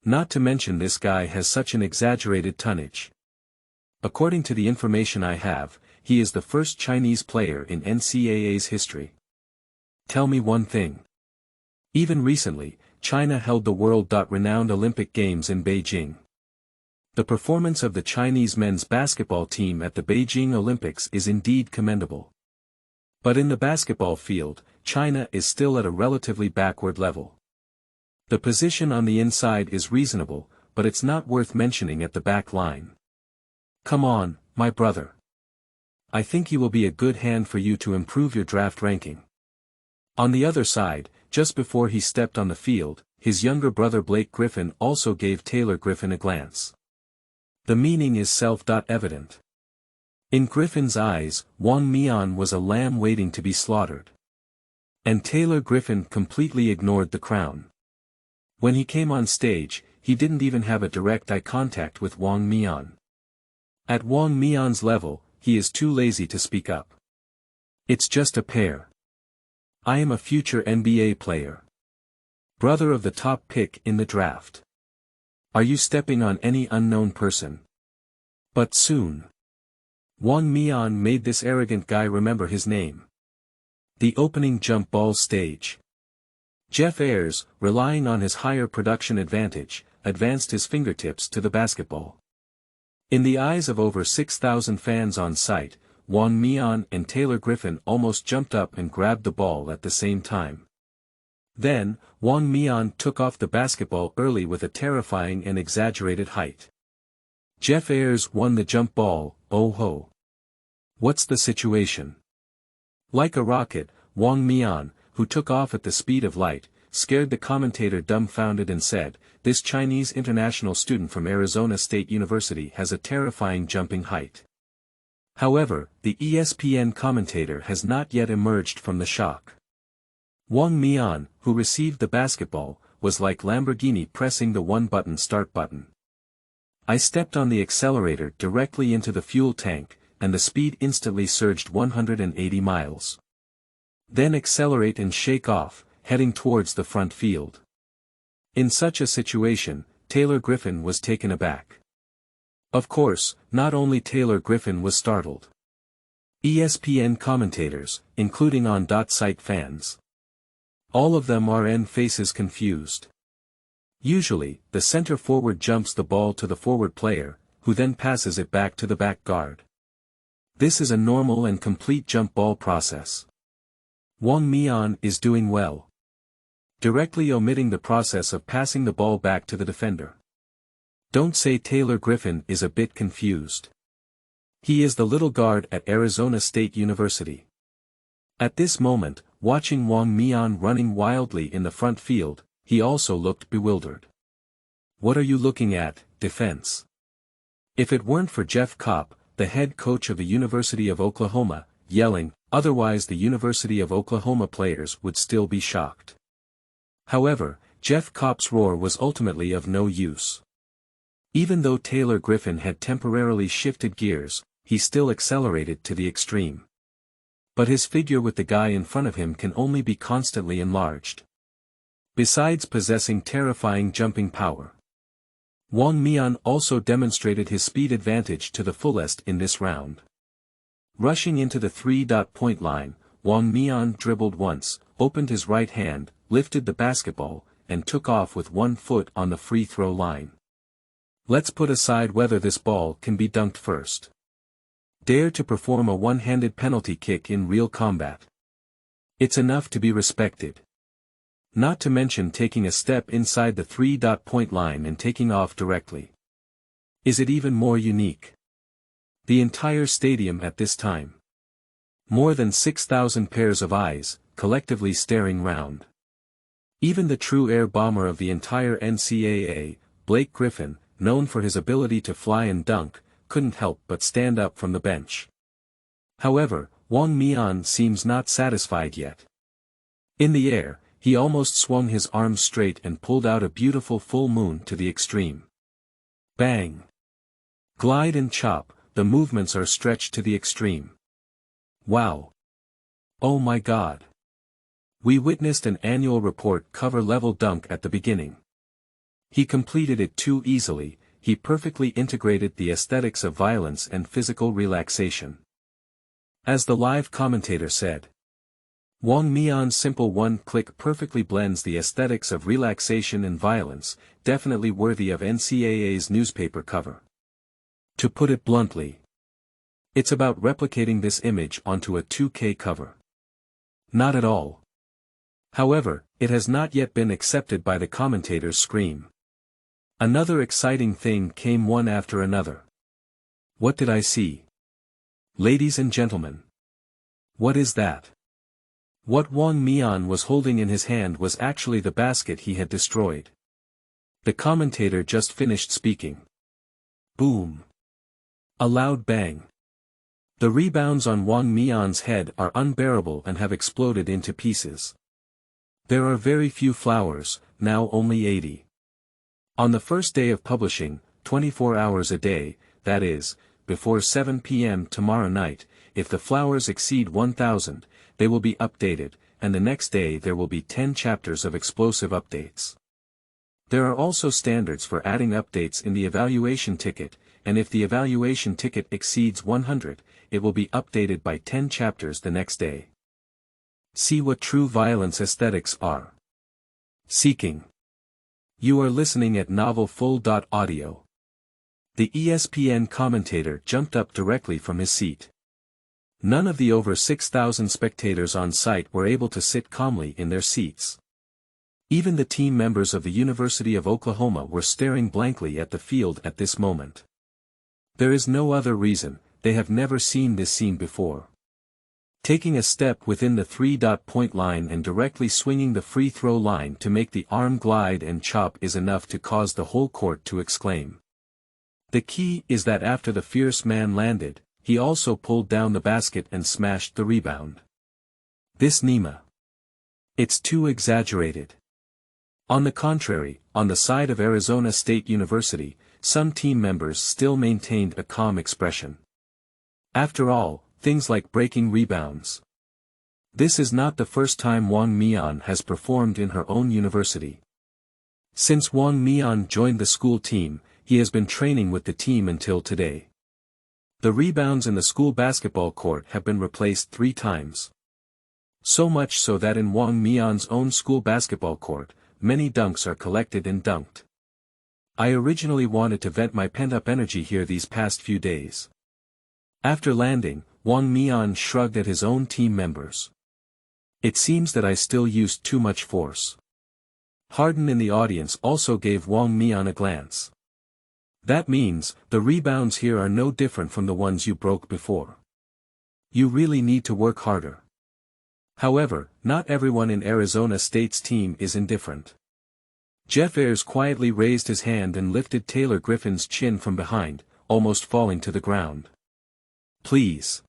Not to mention this guy has such an exaggerated tonnage. According to the information I have, he is the first Chinese player in NCAA's history. Tell me one thing. Even recently, China held the world-renowned Olympic Games in Beijing. The performance of the Chinese men's basketball team at the Beijing Olympics is indeed commendable. But in the basketball field, China is still at a relatively backward level. The position on the inside is reasonable, but it's not worth mentioning at the back line. Come on, my brother. I think he will be a good hand for you to improve your draft ranking. On the other side, just before he stepped on the field, his younger brother Blake Griffin also gave Taylor Griffin a glance. The meaning is self-evident. In Griffin's eyes, Wang Mian was a lamb waiting to be slaughtered. And Taylor Griffin completely ignored the crown. When he came on stage, he didn't even have a direct eye contact with Wang Mian. At Wang Mian's level, he is too lazy to speak up. It's just a pair. I am a future NBA player. Brother of the top pick in the draft. Are you stepping on any unknown person? But soon. Wang Mian made this arrogant guy remember his name. The opening jump ball stage. Jeff Ayres, relying on his higher production advantage, advanced his fingertips to the basketball. In the eyes of over 6,000 fans on site, Wang Mian and Taylor Griffin almost jumped up and grabbed the ball at the same time. Then, Wang Mian took off the basketball early with a terrifying and exaggerated height. Jeff Ayres won the jump ball, oh ho. What's the situation? Like a rocket, Wang Mian, who took off at the speed of light, scared the commentator dumbfounded and said, "This Chinese international student from Arizona State University has a terrifying jumping height." However, the ESPN commentator has not yet emerged from the shock. Wang Mian, who received the basketball, was like Lamborghini pressing the one-button start button. I stepped on the accelerator directly into the fuel tank, and the speed instantly surged 180 miles. Then accelerate and shake off, heading towards the front field. In such a situation, Taylor Griffin was taken aback. Of course, not only Taylor Griffin was startled. ESPN commentators, including on-site fans. All of them are faces confused. Usually, the center forward jumps the ball to the forward player, who then passes it back to the back guard. This is a normal and complete jump ball process. Wang Mian is doing well. Directly omitting the process of passing the ball back to the defender. Don't say Taylor Griffin is a bit confused. He is the little guard at Arizona State University. At this moment, watching Wang Mian running wildly in the front field, he also looked bewildered. What are you looking at, defense? If it weren't for Jeff Kopp, the head coach of the University of Oklahoma, yelling, otherwise the University of Oklahoma players would still be shocked. However, Jeff Kopp's roar was ultimately of no use. Even though Taylor Griffin had temporarily shifted gears, he still accelerated to the extreme. But his figure with the guy in front of him can only be constantly enlarged. Besides possessing terrifying jumping power, Wang Mian also demonstrated his speed advantage to the fullest in this round. Rushing into the three-point line, Wang Mian dribbled once, opened his right hand, lifted the basketball, and took off with 1 foot on the free throw line. Let's put aside whether this ball can be dunked first. Dare to perform a one-handed penalty kick in real combat. It's enough to be respected. Not to mention taking a step inside the three-point line and taking off directly. Is it even more unique? The entire stadium at this time. More than 6,000 pairs of eyes, collectively staring round. Even the true air bomber of the entire NCAA, Blake Griffin, known for his ability to fly and dunk, couldn't help but stand up from the bench. However, Wang Mian seems not satisfied yet. In the air, he almost swung his arms straight and pulled out a beautiful full moon to the extreme. Bang! Glide and chop, the movements are stretched to the extreme. Wow! Oh my God! We witnessed an annual report cover-level dunk at the beginning. He completed it too easily, he perfectly integrated the aesthetics of violence and physical relaxation. As the live commentator said, Wang Mian's simple one-click perfectly blends the aesthetics of relaxation and violence, definitely worthy of NCAA's newspaper cover. To put it bluntly, it's about replicating this image onto a 2K cover. Not at all. However, it has not yet been accepted by the commentators' scream. Another exciting thing came one after another. What did I see? Ladies and gentlemen. What is that? What Wang Mian was holding in his hand was actually the basket he had destroyed. The commentator just finished speaking. Boom. A loud bang. The rebounds on Wang Mian's head are unbearable and have exploded into pieces. There are very few flowers, now only 80. On the first day of publishing, 24 hours a day, that is, before 7 p.m. tomorrow night, if the flowers exceed 1,000, they will be updated, and the next day there will be 10 chapters of explosive updates. There are also standards for adding updates in the evaluation ticket, and if the evaluation ticket exceeds 100, it will be updated by 10 chapters the next day. See what true violence aesthetics are seeking. You are listening at novelfull.audio. The ESPN commentator jumped up directly from his seat. None of the over 6,000 spectators on site were able to sit calmly in their seats. Even the team members of the University of Oklahoma were staring blankly at the field at this moment. There is no other reason, they have never seen this scene before. Taking a step within the three-point line and directly swinging the free throw line to make the arm glide and chop is enough to cause the whole court to exclaim. The key is that after the fierce man landed, he also pulled down the basket and smashed the rebound. This Nima. It's too exaggerated. On the contrary, on the side of Arizona State University, some team members still maintained a calm expression. After all, things like breaking rebounds. This is not the first time Wang Mian has performed in her own university. Since Wang Mian joined the school team, he has been training with the team until today. The rebounds in the school basketball court have been replaced 3 times. So much so that in Wang Mian's own school basketball court, many dunks are collected and dunked. I originally wanted to vent my pent-up energy here these past few days. After landing, Wang Mian shrugged at his own team members. It seems that I still used too much force. Harden in the audience also gave Wang Mian a glance. That means, the rebounds here are no different from the ones you broke before. You really need to work harder. However, not everyone in Arizona State's team is indifferent. Jeff Ayres quietly raised his hand and lifted Taylor Griffin's chin from behind, almost falling to the ground. Please.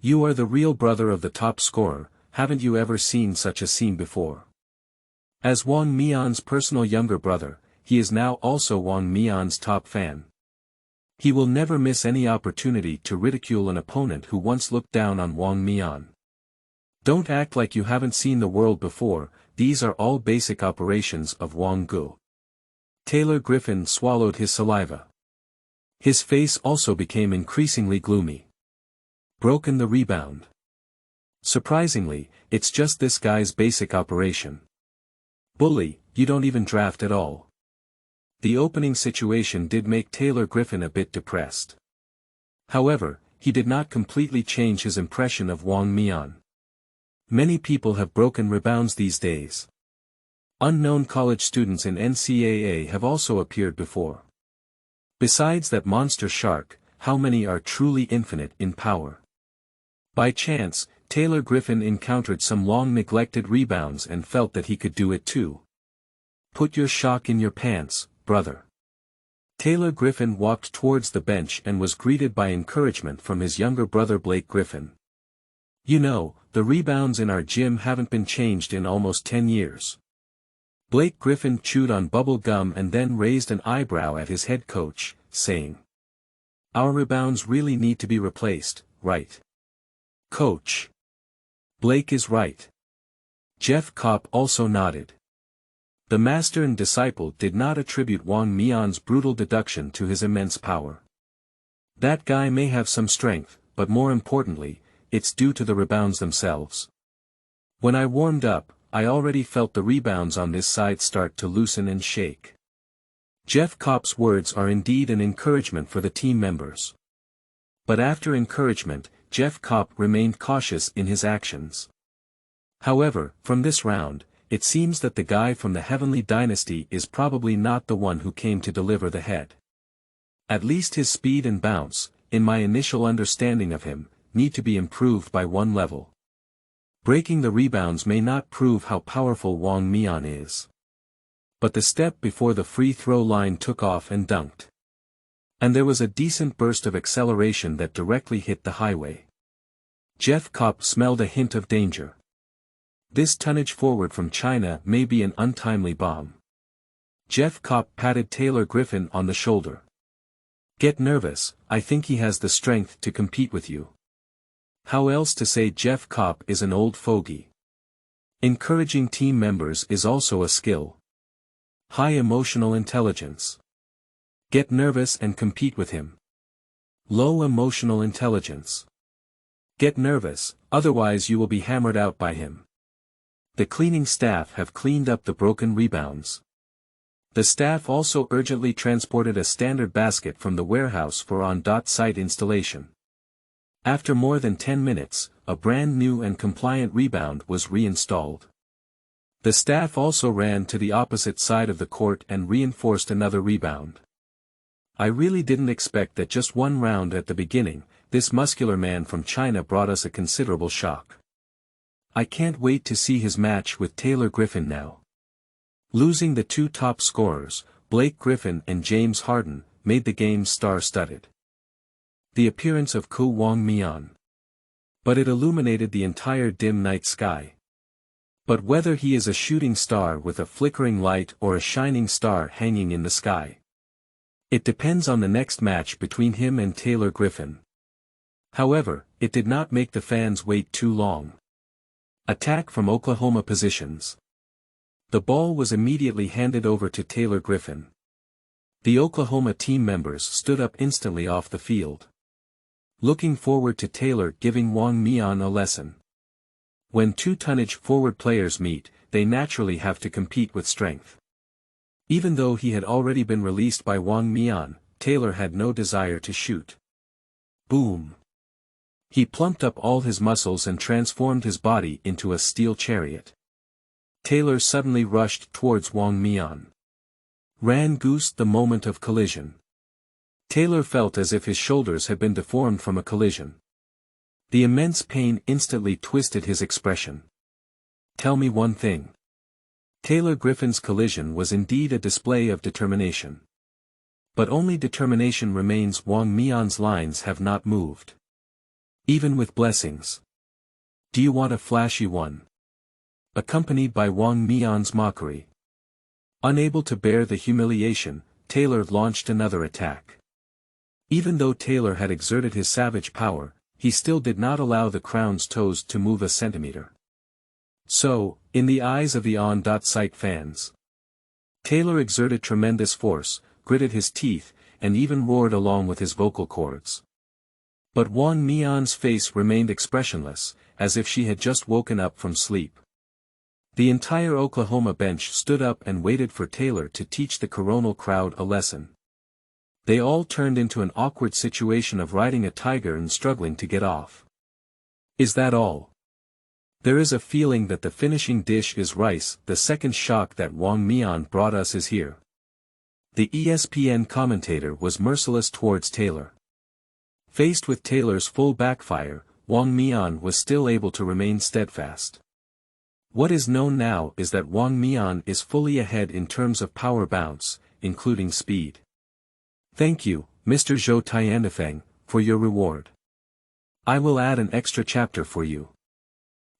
You are the real brother of the top scorer, haven't you ever seen such a scene before? As Wang Mian's personal younger brother, he is now also Wang Mian's top fan. He will never miss any opportunity to ridicule an opponent who once looked down on Wang Mian. Don't act like you haven't seen the world before, these are all basic operations of Wang Gu. Taylor Griffin swallowed his saliva. His face also became increasingly gloomy. Broken the rebound. Surprisingly, it's just this guy's basic operation. Bully, you don't even draft at all. The opening situation did make Taylor Griffin a bit depressed. However, he did not completely change his impression of Wang Mian. Many people have broken rebounds these days. Unknown college students in NCAA have also appeared before. Besides that monster shark, how many are truly infinite in power? By chance, Taylor Griffin encountered some long-neglected rebounds and felt that he could do it too. Put your shock in your pants, brother. Taylor Griffin walked towards the bench and was greeted by encouragement from his younger brother Blake Griffin. You know, the rebounds in our gym haven't been changed in almost 10 years. Blake Griffin chewed on bubble gum and then raised an eyebrow at his head coach, saying, "Our rebounds really need to be replaced, right? Coach." Blake is right. Jeff Kopp also nodded. The master and disciple did not attribute Wang Mian's brutal deduction to his immense power. That guy may have some strength, but more importantly, it's due to the rebounds themselves. When I warmed up, I already felt the rebounds on this side start to loosen and shake. Jeff Kopp's words are indeed an encouragement for the team members. But after encouragement, Jeff Kopp remained cautious in his actions. However, from this round, it seems that the guy from the Heavenly Dynasty is probably not the one who came to deliver the head. At least his speed and bounce, in my initial understanding of him, need to be improved by one level. Breaking the rebounds may not prove how powerful Wang Mian is. But the step before the free throw line took off and dunked. And there was a decent burst of acceleration that directly hit the highway. Jeff Kopp smelled a hint of danger. This tonnage forward from China may be an untimely bomb. Jeff Kopp patted Taylor Griffin on the shoulder. "Get nervous, I think he has the strength to compete with you." How else to say Jeff Kopp is an old fogey? Encouraging team members is also a skill. High emotional intelligence. Get nervous and compete with him. Low emotional intelligence. Get nervous, otherwise you will be hammered out by him. The cleaning staff have cleaned up the broken rebounds. The staff also urgently transported a standard basket from the warehouse for on-site installation. After more than 10 minutes, a brand new and compliant rebound was reinstalled. The staff also ran to the opposite side of the court and reinforced another rebound. I really didn't expect that just one round at the beginning, this muscular man from China brought us a considerable shock. I can't wait to see his match with Taylor Griffin now. Losing the two top scorers, Blake Griffin and James Harden, made the game star-studded. The appearance of Wang Mian. But it illuminated the entire dim night sky. But whether he is a shooting star with a flickering light or a shining star hanging in the sky, it depends on the next match between him and Taylor Griffin. However, it did not make the fans wait too long. Attack from Oklahoma positions. The ball was immediately handed over to Taylor Griffin. The Oklahoma team members stood up instantly off the field. Looking forward to Taylor giving Wang Mian a lesson. When two tonnage forward players meet, they naturally have to compete with strength. Even though he had already been released by Wang Mian, Taylor had no desire to shoot. Boom! He plumped up all his muscles and transformed his body into a steel chariot. Taylor suddenly rushed towards Wang Mian. Ran goosed the moment of collision. Taylor felt as if his shoulders had been deformed from a collision. The immense pain instantly twisted his expression. Tell me one thing. Taylor Griffin's collision was indeed a display of determination. But only determination remains. Wang Mian's lines have not moved. Even with blessings. Do you want a flashy one? Accompanied by Wang Mian's mockery. Unable to bear the humiliation, Taylor launched another attack. Even though Taylor had exerted his savage power, he still did not allow the crown's toes to move a centimeter. So, in the eyes of the on-site fans, Taylor exerted tremendous force, gritted his teeth, and even roared along with his vocal cords. But Wang Mian's face remained expressionless, as if she had just woken up from sleep. The entire Oklahoma bench stood up and waited for Taylor to teach the coronal crowd a lesson. They all turned into an awkward situation of riding a tiger and struggling to get off. Is that all? There is a feeling that the finishing dish is rice. The second shock that Wang Mian brought us is here. The ESPN commentator was merciless towards Taylor. Faced with Taylor's full backfire, Wang Mian was still able to remain steadfast. What is known now is that Wang Mian is fully ahead in terms of power bounce, including speed. Thank you, Mr. Zhou Tianfeng, for your reward. I will add an extra chapter for you.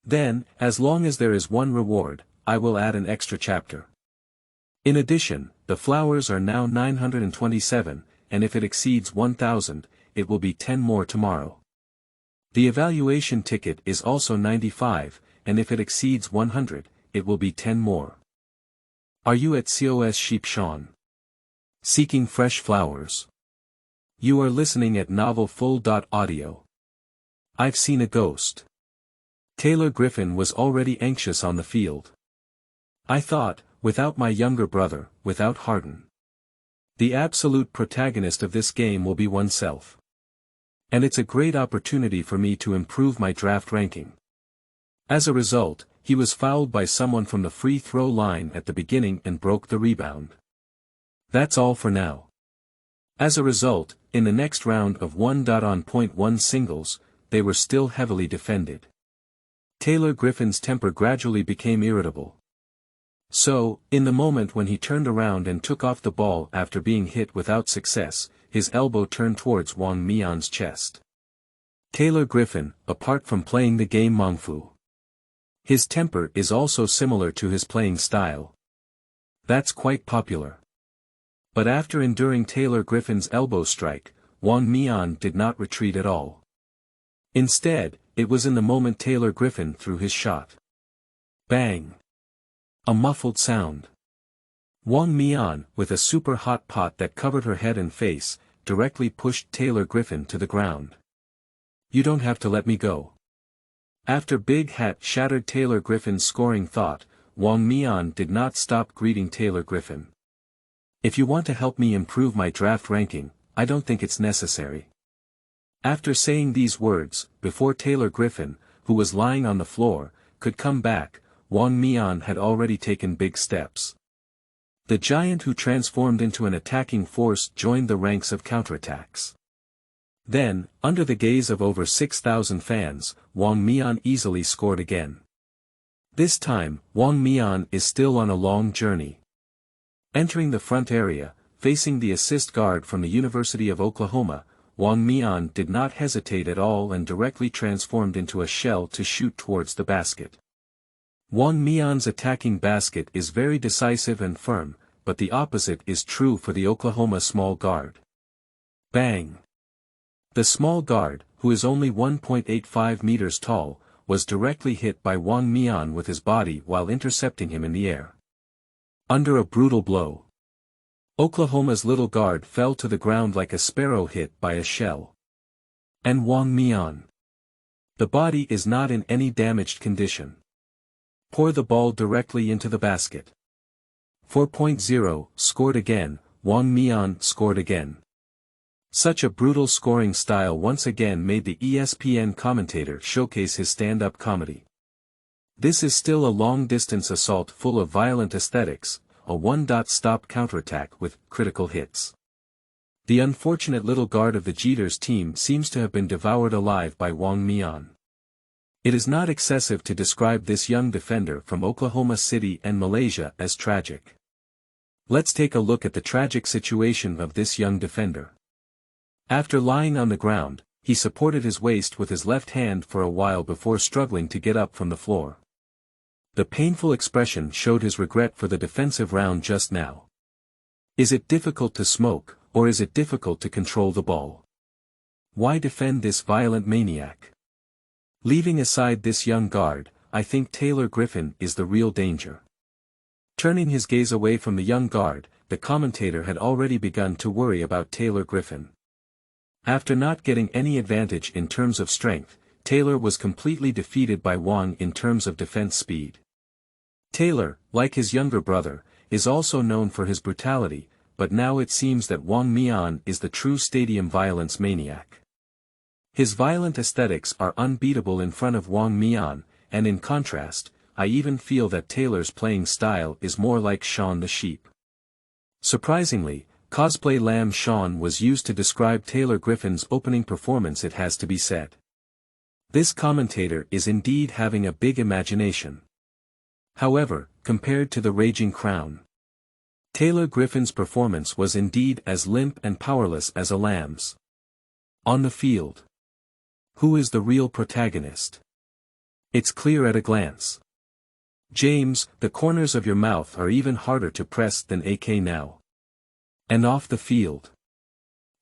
Then, as long as there is one reward, I will add an extra chapter. In addition, the flowers are now 927, and if it exceeds 1,000, it will be 10 more tomorrow. The evaluation ticket is also 95, and if it exceeds 100, it will be 10 more. Are you at COS Sheepshan? Seeking fresh flowers? You are listening at Novel Full.audio. I've seen a ghost. Taylor Griffin was already anxious on the field. I thought, without my younger brother, without Harden. The absolute protagonist of this game will be oneself. And it's a great opportunity for me to improve my draft ranking. As a result, he was fouled by someone from the free throw line at the beginning and broke the rebound. That's all for now. As a result, in the next round of 1-on-1 singles, they were still heavily defended. Taylor Griffin's temper gradually became irritable. So, in the moment when he turned around and took off the ball after being hit without success, his elbow turned towards Wang Mian's chest. Taylor Griffin, apart from playing the game Mangfu, his temper is also similar to his playing style. That's quite popular. But after enduring Taylor Griffin's elbow strike, Wang Mian did not retreat at all. Instead, it was in the moment Taylor Griffin threw his shot. Bang! A muffled sound. Wang Mian, with a super hot pot that covered her head and face, directly pushed Taylor Griffin to the ground. You don't have to let me go. After Big Hat shattered Taylor Griffin's scoring thought, Wang Mian did not stop greeting Taylor Griffin. If you want to help me improve my draft ranking, I don't think it's necessary. After saying these words, before Taylor Griffin, who was lying on the floor, could come back, Wang Mian had already taken big steps. The giant who transformed into an attacking force joined the ranks of counterattacks. Then, under the gaze of over 6,000 fans, Wang Mian easily scored again. This time, Wang Mian is still on a long journey. Entering the front area, facing the assist guard from the University of Oklahoma, Wang Mian did not hesitate at all and directly transformed into a shell to shoot towards the basket. Wang Mian's attacking basket is very decisive and firm, but the opposite is true for the Oklahoma small guard. Bang! The small guard, who is only 1.85 meters tall, was directly hit by Wang Mian with his body while intercepting him in the air. Under a brutal blow, Oklahoma's little guard fell to the ground like a sparrow hit by a shell. And Wang Mian, the body is not in any damaged condition. Pour the ball directly into the basket. 4.0 scored again, Wang Mian scored again. Such a brutal scoring style once again made the ESPN commentator showcase his stand-up comedy. This is still a long-distance assault full of violent aesthetics, a one-stop counterattack with critical hits. The unfortunate little guard of the Jeters team seems to have been devoured alive by Wang Mian. It is not excessive to describe this young defender from Oklahoma City and Malaysia as tragic. Let's take a look at the tragic situation of this young defender. After lying on the ground, he supported his waist with his left hand for a while before struggling to get up from the floor. The painful expression showed his regret for the defensive round just now. Is it difficult to smoke, or is it difficult to control the ball? Why defend this violent maniac? Leaving aside this young guard, I think Taylor Griffin is the real danger. Turning his gaze away from the young guard, the commentator had already begun to worry about Taylor Griffin. After not getting any advantage in terms of strength, Taylor was completely defeated by Wang in terms of defense speed. Taylor, like his younger brother, is also known for his brutality, but now it seems that Wang Mian is the true stadium violence maniac. His violent aesthetics are unbeatable in front of Wang Mian, and in contrast, I even feel that Taylor's playing style is more like Shaun the Sheep. Surprisingly, cosplay lamb Shaun was used to describe Taylor Griffin's opening performance, it has to be said. This commentator is indeed having a big imagination. However, compared to the Raging Crown, Taylor Griffin's performance was indeed as limp and powerless as a lamb's. On the field, who is the real protagonist? It's clear at a glance. James, the corners of your mouth are even harder to press than AK now. And off the field,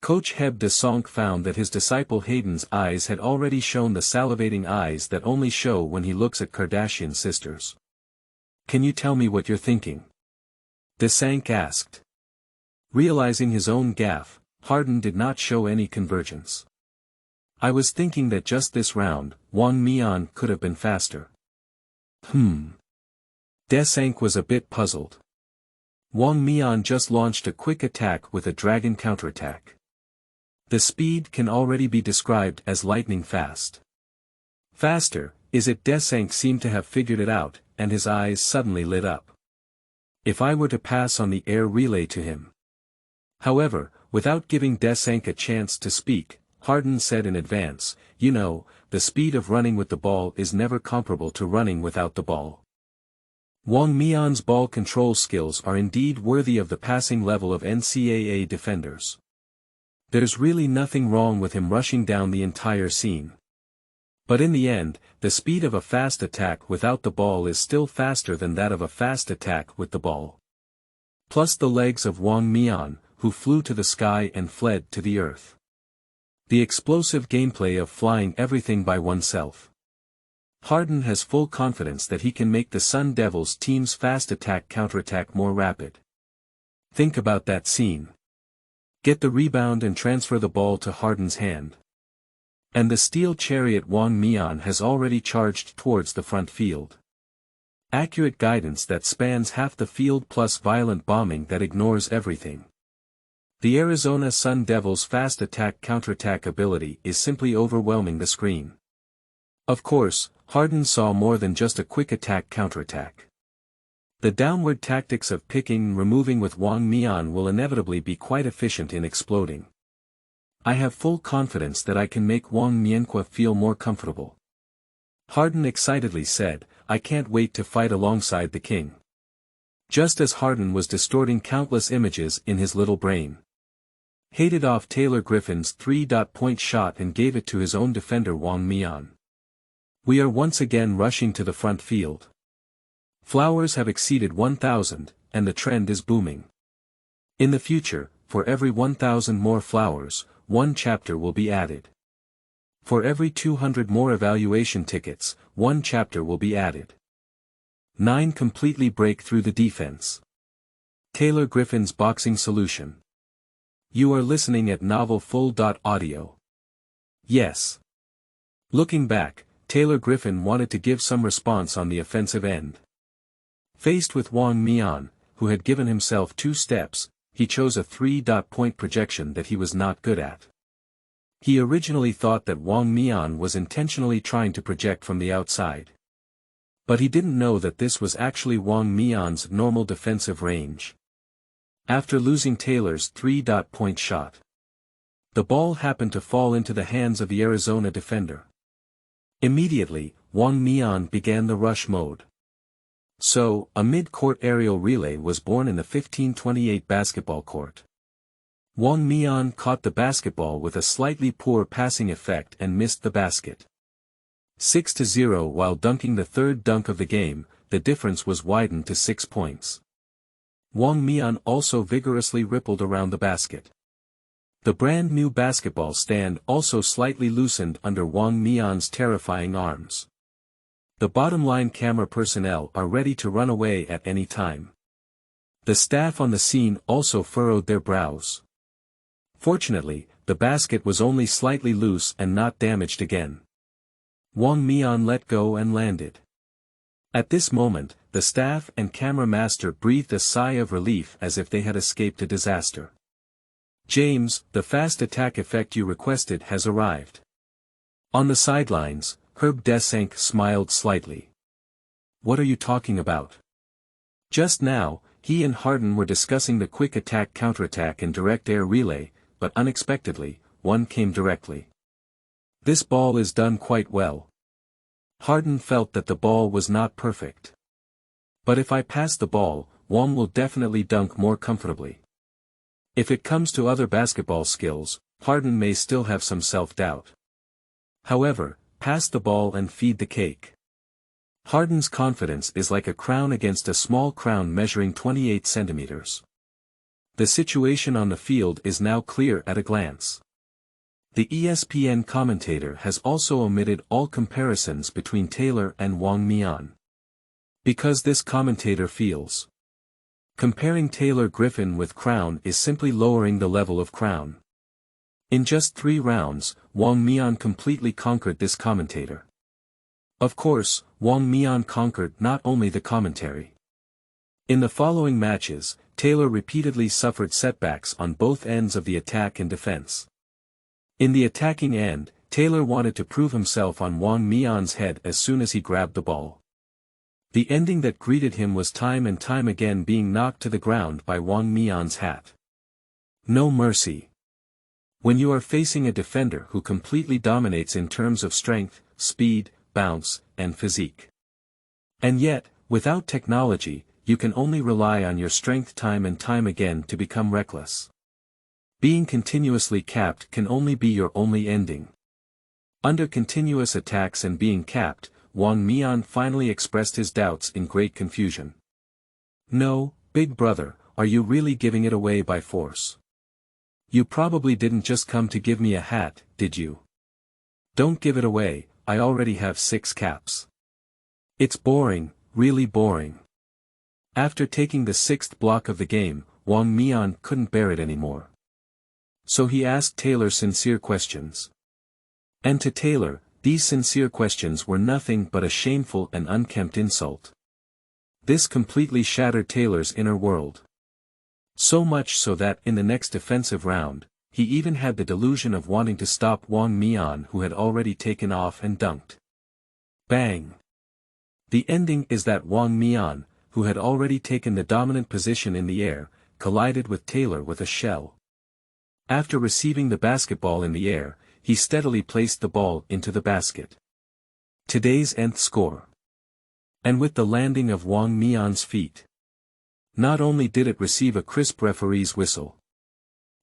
Coach Heb de Sonk found that his disciple Hayden's eyes had already shown the salivating eyes that only show when he looks at Kardashian sisters. Can you tell me what you're thinking? De Sonk asked. Realizing his own gaffe, Harden did not show any convergence. I was thinking that just this round, Wang Mian could have been faster. De Sonk was a bit puzzled. Wang Mian just launched a quick attack with a dragon counterattack. The speed can already be described as lightning fast. Faster, is it? De Sonk seemed to have figured it out, and his eyes suddenly lit up. If I were to pass on the air relay to him. However, without giving De Sonk a chance to speak, Harden said in advance, you know, the speed of running with the ball is never comparable to running without the ball. Wang Mian's ball control skills are indeed worthy of the passing level of NCAA defenders. There's really nothing wrong with him rushing down the entire scene. But in the end, the speed of a fast attack without the ball is still faster than that of a fast attack with the ball. Plus the legs of Wang Mian, who flew to the sky and fled to the earth. The explosive gameplay of flying everything by oneself. Harden has full confidence that he can make the Sun Devils team's fast attack counterattack more rapid. Think about that scene. Get the rebound and transfer the ball to Harden's hand. And the steel chariot Wang Mian has already charged towards the front field. Accurate guidance that spans half the field plus violent bombing that ignores everything. The Arizona Sun Devils' fast attack counterattack ability is simply overwhelming the screen. Of course, Harden saw more than just a quick attack counterattack. The downward tactics of picking and removing with Wang Mian will inevitably be quite efficient in exploding. I have full confidence that I can make Wang Mianqua feel more comfortable. Harden excitedly said, I can't wait to fight alongside the king. Just as Harden was distorting countless images in his little brain. Hated off Taylor Griffin's 3-point shot and gave it to his own defender Wang Mian. We are once again rushing to the front field. Flowers have exceeded 1,000, and the trend is booming. In the future, for every 1,000 more flowers, one chapter will be added. For every 200 more evaluation tickets, one chapter will be added. 9 completely break through the defense. Taylor Griffin's boxing solution. You are listening at novelfull.audio. Yes. Looking back, Taylor Griffin wanted to give some response on the offensive end. Faced with Wang Mian, who had given himself 2 steps, he chose a 3-point projection that he was not good at. He originally thought that Wang Mian was intentionally trying to project from the outside. But he didn't know that this was actually Wang Mian's normal defensive range. After losing Taylor's 3-point shot, the ball happened to fall into the hands of the Arizona defender. Immediately, Wang Mian began the rush mode. So, a mid-court aerial relay was born in the 1528 basketball court. Wang Mian caught the basketball with a slightly poor passing effect and missed the basket. 6-0. While dunking the third dunk of the game, the difference was widened to 6 points. Wang Mian also vigorously rippled around the basket. The brand new basketball stand also slightly loosened under Wang Mian's terrifying arms. The bottom line camera personnel are ready to run away at any time. The staff on the scene also furrowed their brows. Fortunately, the basket was only slightly loose and not damaged again. Wang Mian let go and landed. At this moment, the staff and camera master breathed a sigh of relief as if they had escaped a disaster. James, the fast attack effect you requested has arrived. On the sidelines, Harden smiled slightly. What are you talking about? Just now, he and Harden were discussing the quick attack counterattack and direct air relay, but unexpectedly, one came directly. This ball is done quite well. Harden felt that the ball was not perfect. But if I pass the ball, Wang will definitely dunk more comfortably. If it comes to other basketball skills, Harden may still have some self-doubt. However, pass the ball and feed the cake. Harden's confidence is like a crown against a small crown measuring 28 centimeters. The situation on the field is now clear at a glance. The ESPN commentator has also omitted all comparisons between Taylor and Wang Mian. Because this commentator feels comparing Taylor Griffin with Crown is simply lowering the level of Crown. In just 3 rounds, Wang Mian completely conquered this commentator. Of course, Wang Mian conquered not only the commentary. In the following matches, Taylor repeatedly suffered setbacks on both ends of the attack and defense. In the attacking end, Taylor wanted to prove himself on Wang Mian's head as soon as he grabbed the ball. The ending that greeted him was time and time again being knocked to the ground by Wang Mian's hat. No mercy. When you are facing a defender who completely dominates in terms of strength, speed, bounce, and physique. And yet, without technology, you can only rely on your strength time and time again to become reckless. Being continuously capped can only be your only ending. Under continuous attacks and being capped, Wang Mian finally expressed his doubts in great confusion. No, big brother, are you really giving it away by force? You probably didn't just come to give me a hat, did you? Don't give it away, I already have 6 caps. It's boring, really boring. After taking the 6th block of the game, Wang Mian couldn't bear it anymore. So he asked Taylor sincere questions. And to Taylor, these sincere questions were nothing but a shameful and unkempt insult. This completely shattered Taylor's inner world. So much so that in the next defensive round, he even had the delusion of wanting to stop Wang Mian, who had already taken off and dunked. Bang! The ending is that Wang Mian, who had already taken the dominant position in the air, collided with Taylor with a shell. After receiving the basketball in the air, he steadily placed the ball into the basket. Today's nth score. And with the landing of Wang Mian's feet. Not only did it receive a crisp referee's whistle.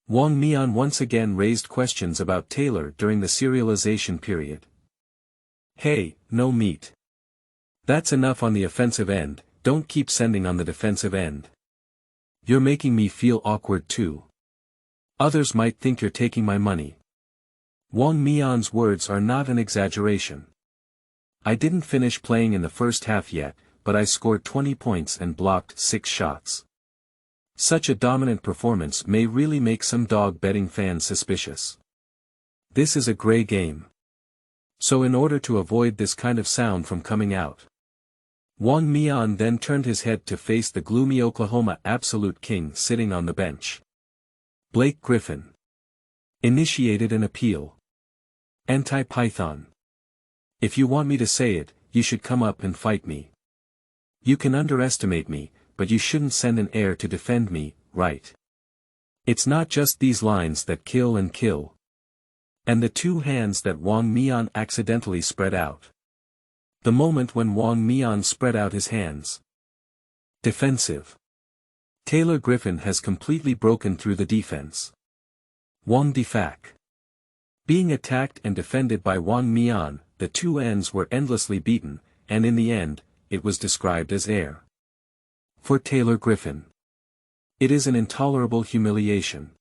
Wang Mian once again raised questions about Taylor during the serialization period. Hey, no meat. That's enough on the offensive end, don't keep sending on the defensive end. You're making me feel awkward too. Others might think you're taking my money. Wang Mian's words are not an exaggeration. I didn't finish playing in the first half yet, but I scored 20 points and blocked 6 shots. Such a dominant performance may really make some dog betting fans suspicious. This is a gray game. So in order to avoid this kind of sound from coming out, Wang Mian then turned his head to face the gloomy Oklahoma absolute king sitting on the bench. Blake Griffin initiated an appeal. Anti-Python. If you want me to say it, you should come up and fight me. You can underestimate me, but you shouldn't send an heir to defend me, right? It's not just these lines that kill and kill. And the 2 hands that Wang Mian accidentally spread out. The moment when Wang Mian spread out his hands. Defensive. Taylor Griffin has completely broken through the defense. Wang Defac. Being attacked and defended by Wang Mian, the two ends were endlessly beaten, and in the end, it was described as air. For Taylor Griffin, it is an intolerable humiliation.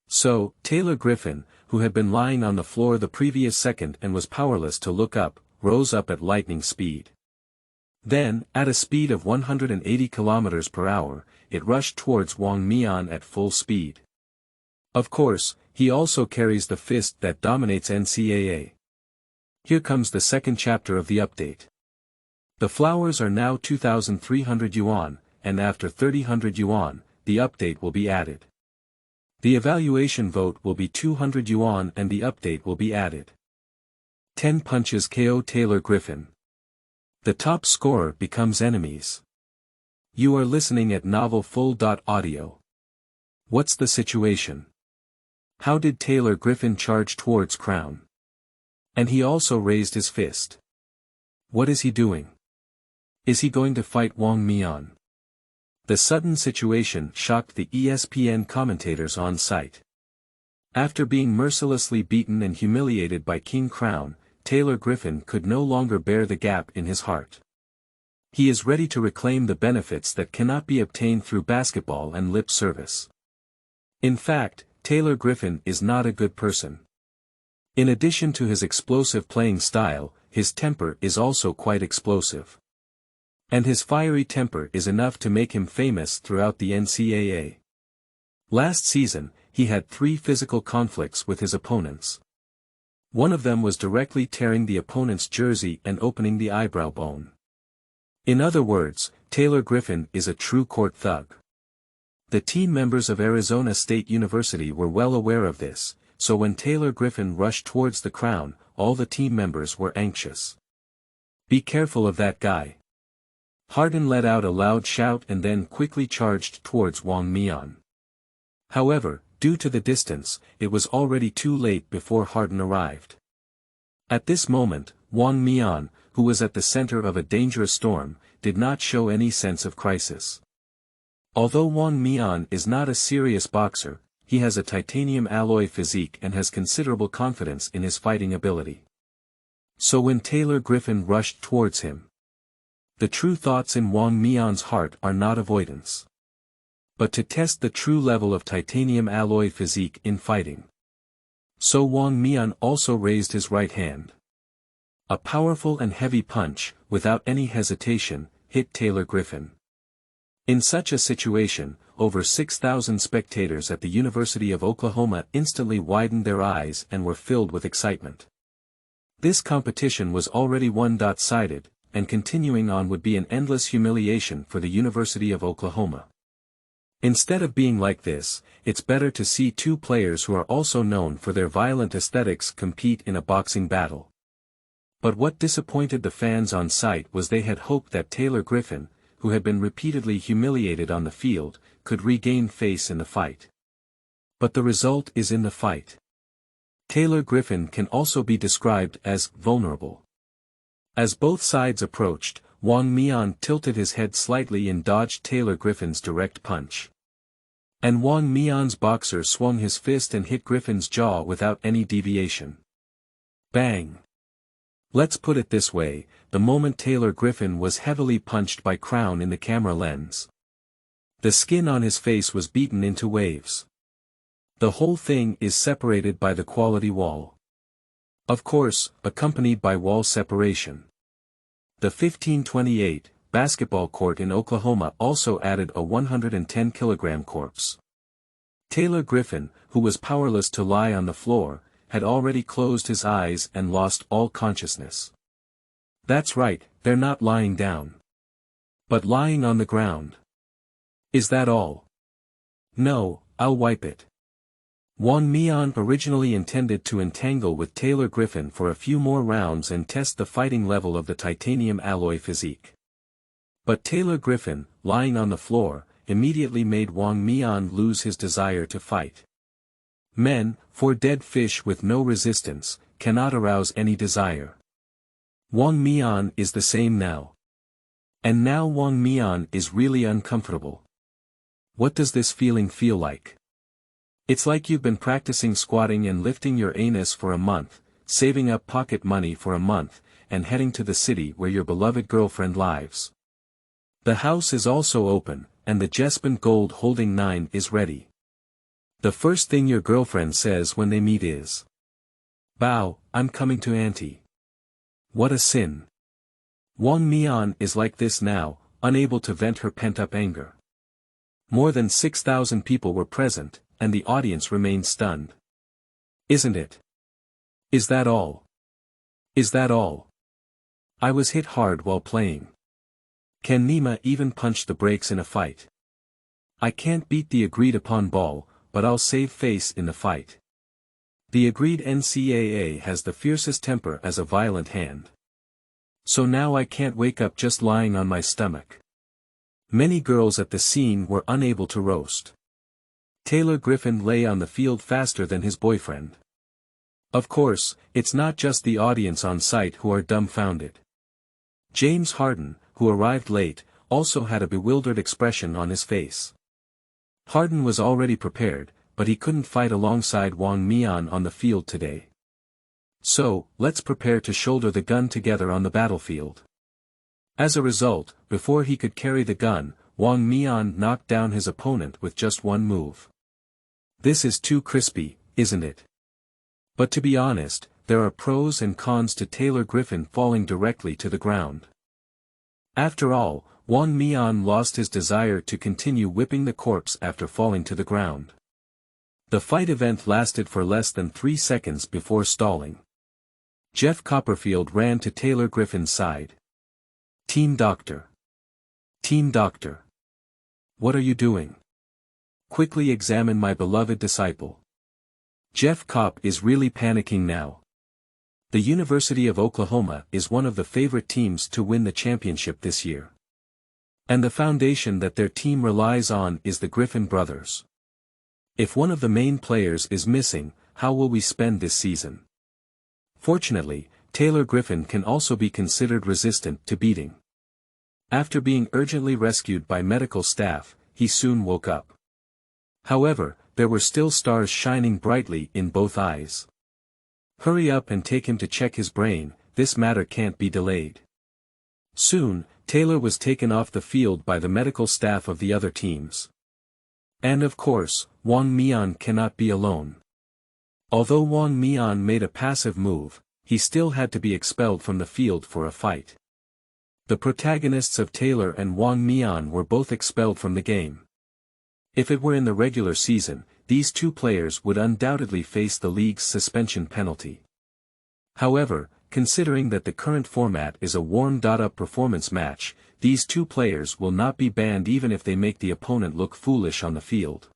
So, Taylor Griffin, who had been lying on the floor the previous second and was powerless to look up, rose up at lightning speed. Then, at a speed of 180 km per hour, it rushed towards Wang Mian at full speed. Of course, he also carries the fist that dominates NCAA. Here comes the second chapter of the update. The flowers are now 2,300 yuan, and after 3,000 yuan, the update will be added. The evaluation vote will be 200 yuan and the update will be added. 10 punches KO Taylor Griffin. The top scorer becomes Envies. You are listening at novelfull.audio. What's the situation? How did Taylor Griffin charge towards Crown? And he also raised his fist. What is he doing? Is he going to fight Wang Mian? The sudden situation shocked the ESPN commentators on site. After being mercilessly beaten and humiliated by King Crown, Taylor Griffin could no longer bear the gap in his heart. He is ready to reclaim the benefits that cannot be obtained through basketball and lip service. In fact, Taylor Griffin is not a good person. In addition to his explosive playing style, his temper is also quite explosive. And his fiery temper is enough to make him famous throughout the NCAA. Last season, he had 3 physical conflicts with his opponents. One of them was directly tearing the opponent's jersey and opening the eyebrow bone. In other words, Taylor Griffin is a true court thug. The team members of Arizona State University were well aware of this, so when Taylor Griffin rushed towards the Crown, all the team members were anxious. Be careful of that guy. Harden let out a loud shout and then quickly charged towards Wang Mian. However, due to the distance, it was already too late before Harden arrived. At this moment, Wang Mian, who was at the center of a dangerous storm, did not show any sense of crisis. Although Wang Mian is not a serious boxer, he has a titanium alloy physique and has considerable confidence in his fighting ability. So when Taylor Griffin rushed towards him, the true thoughts in Wang Mian's heart are not avoidance, but to test the true level of titanium alloy physique in fighting. So Wang Mian also raised his right hand. A powerful and heavy punch, without any hesitation, hit Taylor Griffin. In such a situation, over 6,000 spectators at the University of Oklahoma instantly widened their eyes and were filled with excitement. This competition was already one-sided, and continuing on would be an endless humiliation for the University of Oklahoma. Instead of being like this, it's better to see two players who are also known for their violent aesthetics compete in a boxing battle. But what disappointed the fans on site was they had hoped that Taylor Griffin, who had been repeatedly humiliated on the field, could regain face in the fight. But the result is in the fight. Taylor Griffin can also be described as vulnerable. As both sides approached, Wang Mian tilted his head slightly and dodged Taylor Griffin's direct punch. And Wang Mian's boxer swung his fist and hit Griffin's jaw without any deviation. Bang! Let's put it this way, the moment Taylor Griffin was heavily punched by Crown in the camera lens, the skin on his face was beaten into waves. The whole thing is separated by the quality wall. Of course, accompanied by wall separation. The 1528 basketball court in Oklahoma also added a 110 kilogram corpse. Taylor Griffin, who was powerless to lie on the floor, had already closed his eyes and lost all consciousness. That's right, they're not lying down, but lying on the ground. Is that all? No, I'll wipe it. Wang Mian originally intended to entangle with Taylor Griffin for a few more rounds and test the fighting level of the titanium alloy physique. But Taylor Griffin, lying on the floor, immediately made Wang Mian lose his desire to fight. Men, for dead fish with no resistance, cannot arouse any desire. Wang Mian is the same now. And now Wang Mian is really uncomfortable. What does this feeling feel like? It's like you've been practicing squatting and lifting your anus for a month, saving up pocket money for a month, and heading to the city where your beloved girlfriend lives. The house is also open, and the Jespin Gold Holding 9 is ready. The first thing your girlfriend says when they meet is, "Bow, I'm coming to auntie." What a sin. Wang Mian is like this now, unable to vent her pent-up anger. More than 6,000 people were present, and the audience remained stunned. Isn't it? Is that all? Is that all? I was hit hard while playing. Can Nima even punch the brakes in a fight? I can't beat the agreed-upon ball, but I'll save face in the fight. The agreed NCAA has the fiercest temper as a violent hand. So now I can't wake up just lying on my stomach. Many girls at the scene were unable to roast. Taylor Griffin lay on the field faster than his boyfriend. Of course, it's not just the audience on site who are dumbfounded. James Harden, who arrived late, also had a bewildered expression on his face. Harden was already prepared, but he couldn't fight alongside Wang Mian on the field today. So, let's prepare to shoulder the gun together on the battlefield. As a result, before he could carry the gun, Wang Mian knocked down his opponent with just one move. This is too crispy, isn't it? But to be honest, there are pros and cons to Taylor Griffin falling directly to the ground. After all, Wang Mian lost his desire to continue whipping the corpse after falling to the ground. The fight event lasted for less than 3 seconds before stalling. Jeff Copperfield ran to Taylor Griffin's side. "Team doctor. Team doctor. What are you doing? Quickly examine my beloved disciple." Jeff Copp is really panicking now. The University of Oklahoma is one of the favorite teams to win the championship this year. And the foundation that their team relies on is the Griffin brothers. If one of the main players is missing, how will we spend this season? Fortunately, Taylor Griffin can also be considered resistant to beating. After being urgently rescued by medical staff, he soon woke up. However, there were still stars shining brightly in both eyes. Hurry up and take him to check his brain, this matter can't be delayed. Soon, Taylor was taken off the field by the medical staff of the other teams. And of course, Wang Mian cannot be alone. Although Wang Mian made a passive move, he still had to be expelled from the field for a fight. The protagonists of Taylor and Wang Mian were both expelled from the game. If it were in the regular season, these two players would undoubtedly face the league's suspension penalty. However, considering that the current format is a warmed-up performance match, these two players will not be banned even if they make the opponent look foolish on the field.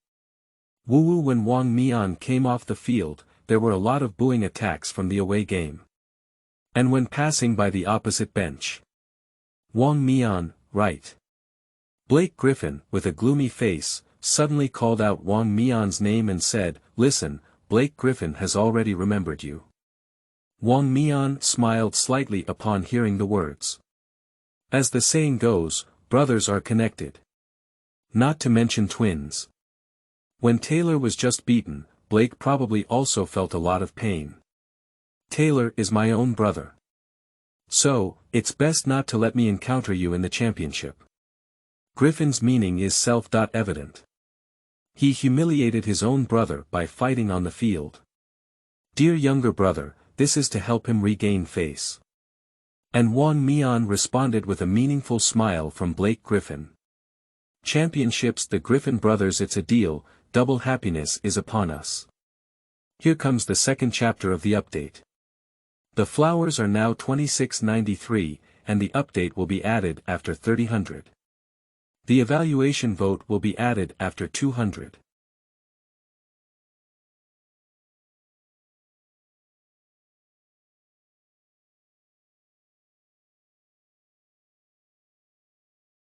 Woo-woo. When Wang Mian came off the field, there were a lot of booing attacks from the away game. And when passing by the opposite bench. Wang Mian, right. Blake Griffin, with a gloomy face, suddenly called out Wang Mian's name and said, "Listen, Blake Griffin has already remembered you." Wang Mian smiled slightly upon hearing the words. As the saying goes, brothers are connected. Not to mention twins. When Taylor was just beaten, Blake probably also felt a lot of pain. Taylor is my own brother. So, it's best not to let me encounter you in the championship. Griffin's meaning is self-evident. He humiliated his own brother by fighting on the field. Dear younger brother, this is to help him regain face. And Wang Mian responded with a meaningful smile from Blake Griffin. Championships, the Griffin brothers, it's a deal, double happiness is upon us. Here comes the second chapter of the update. The flowers are now 2693, and the update will be added after 3000. The evaluation vote will be added after 200.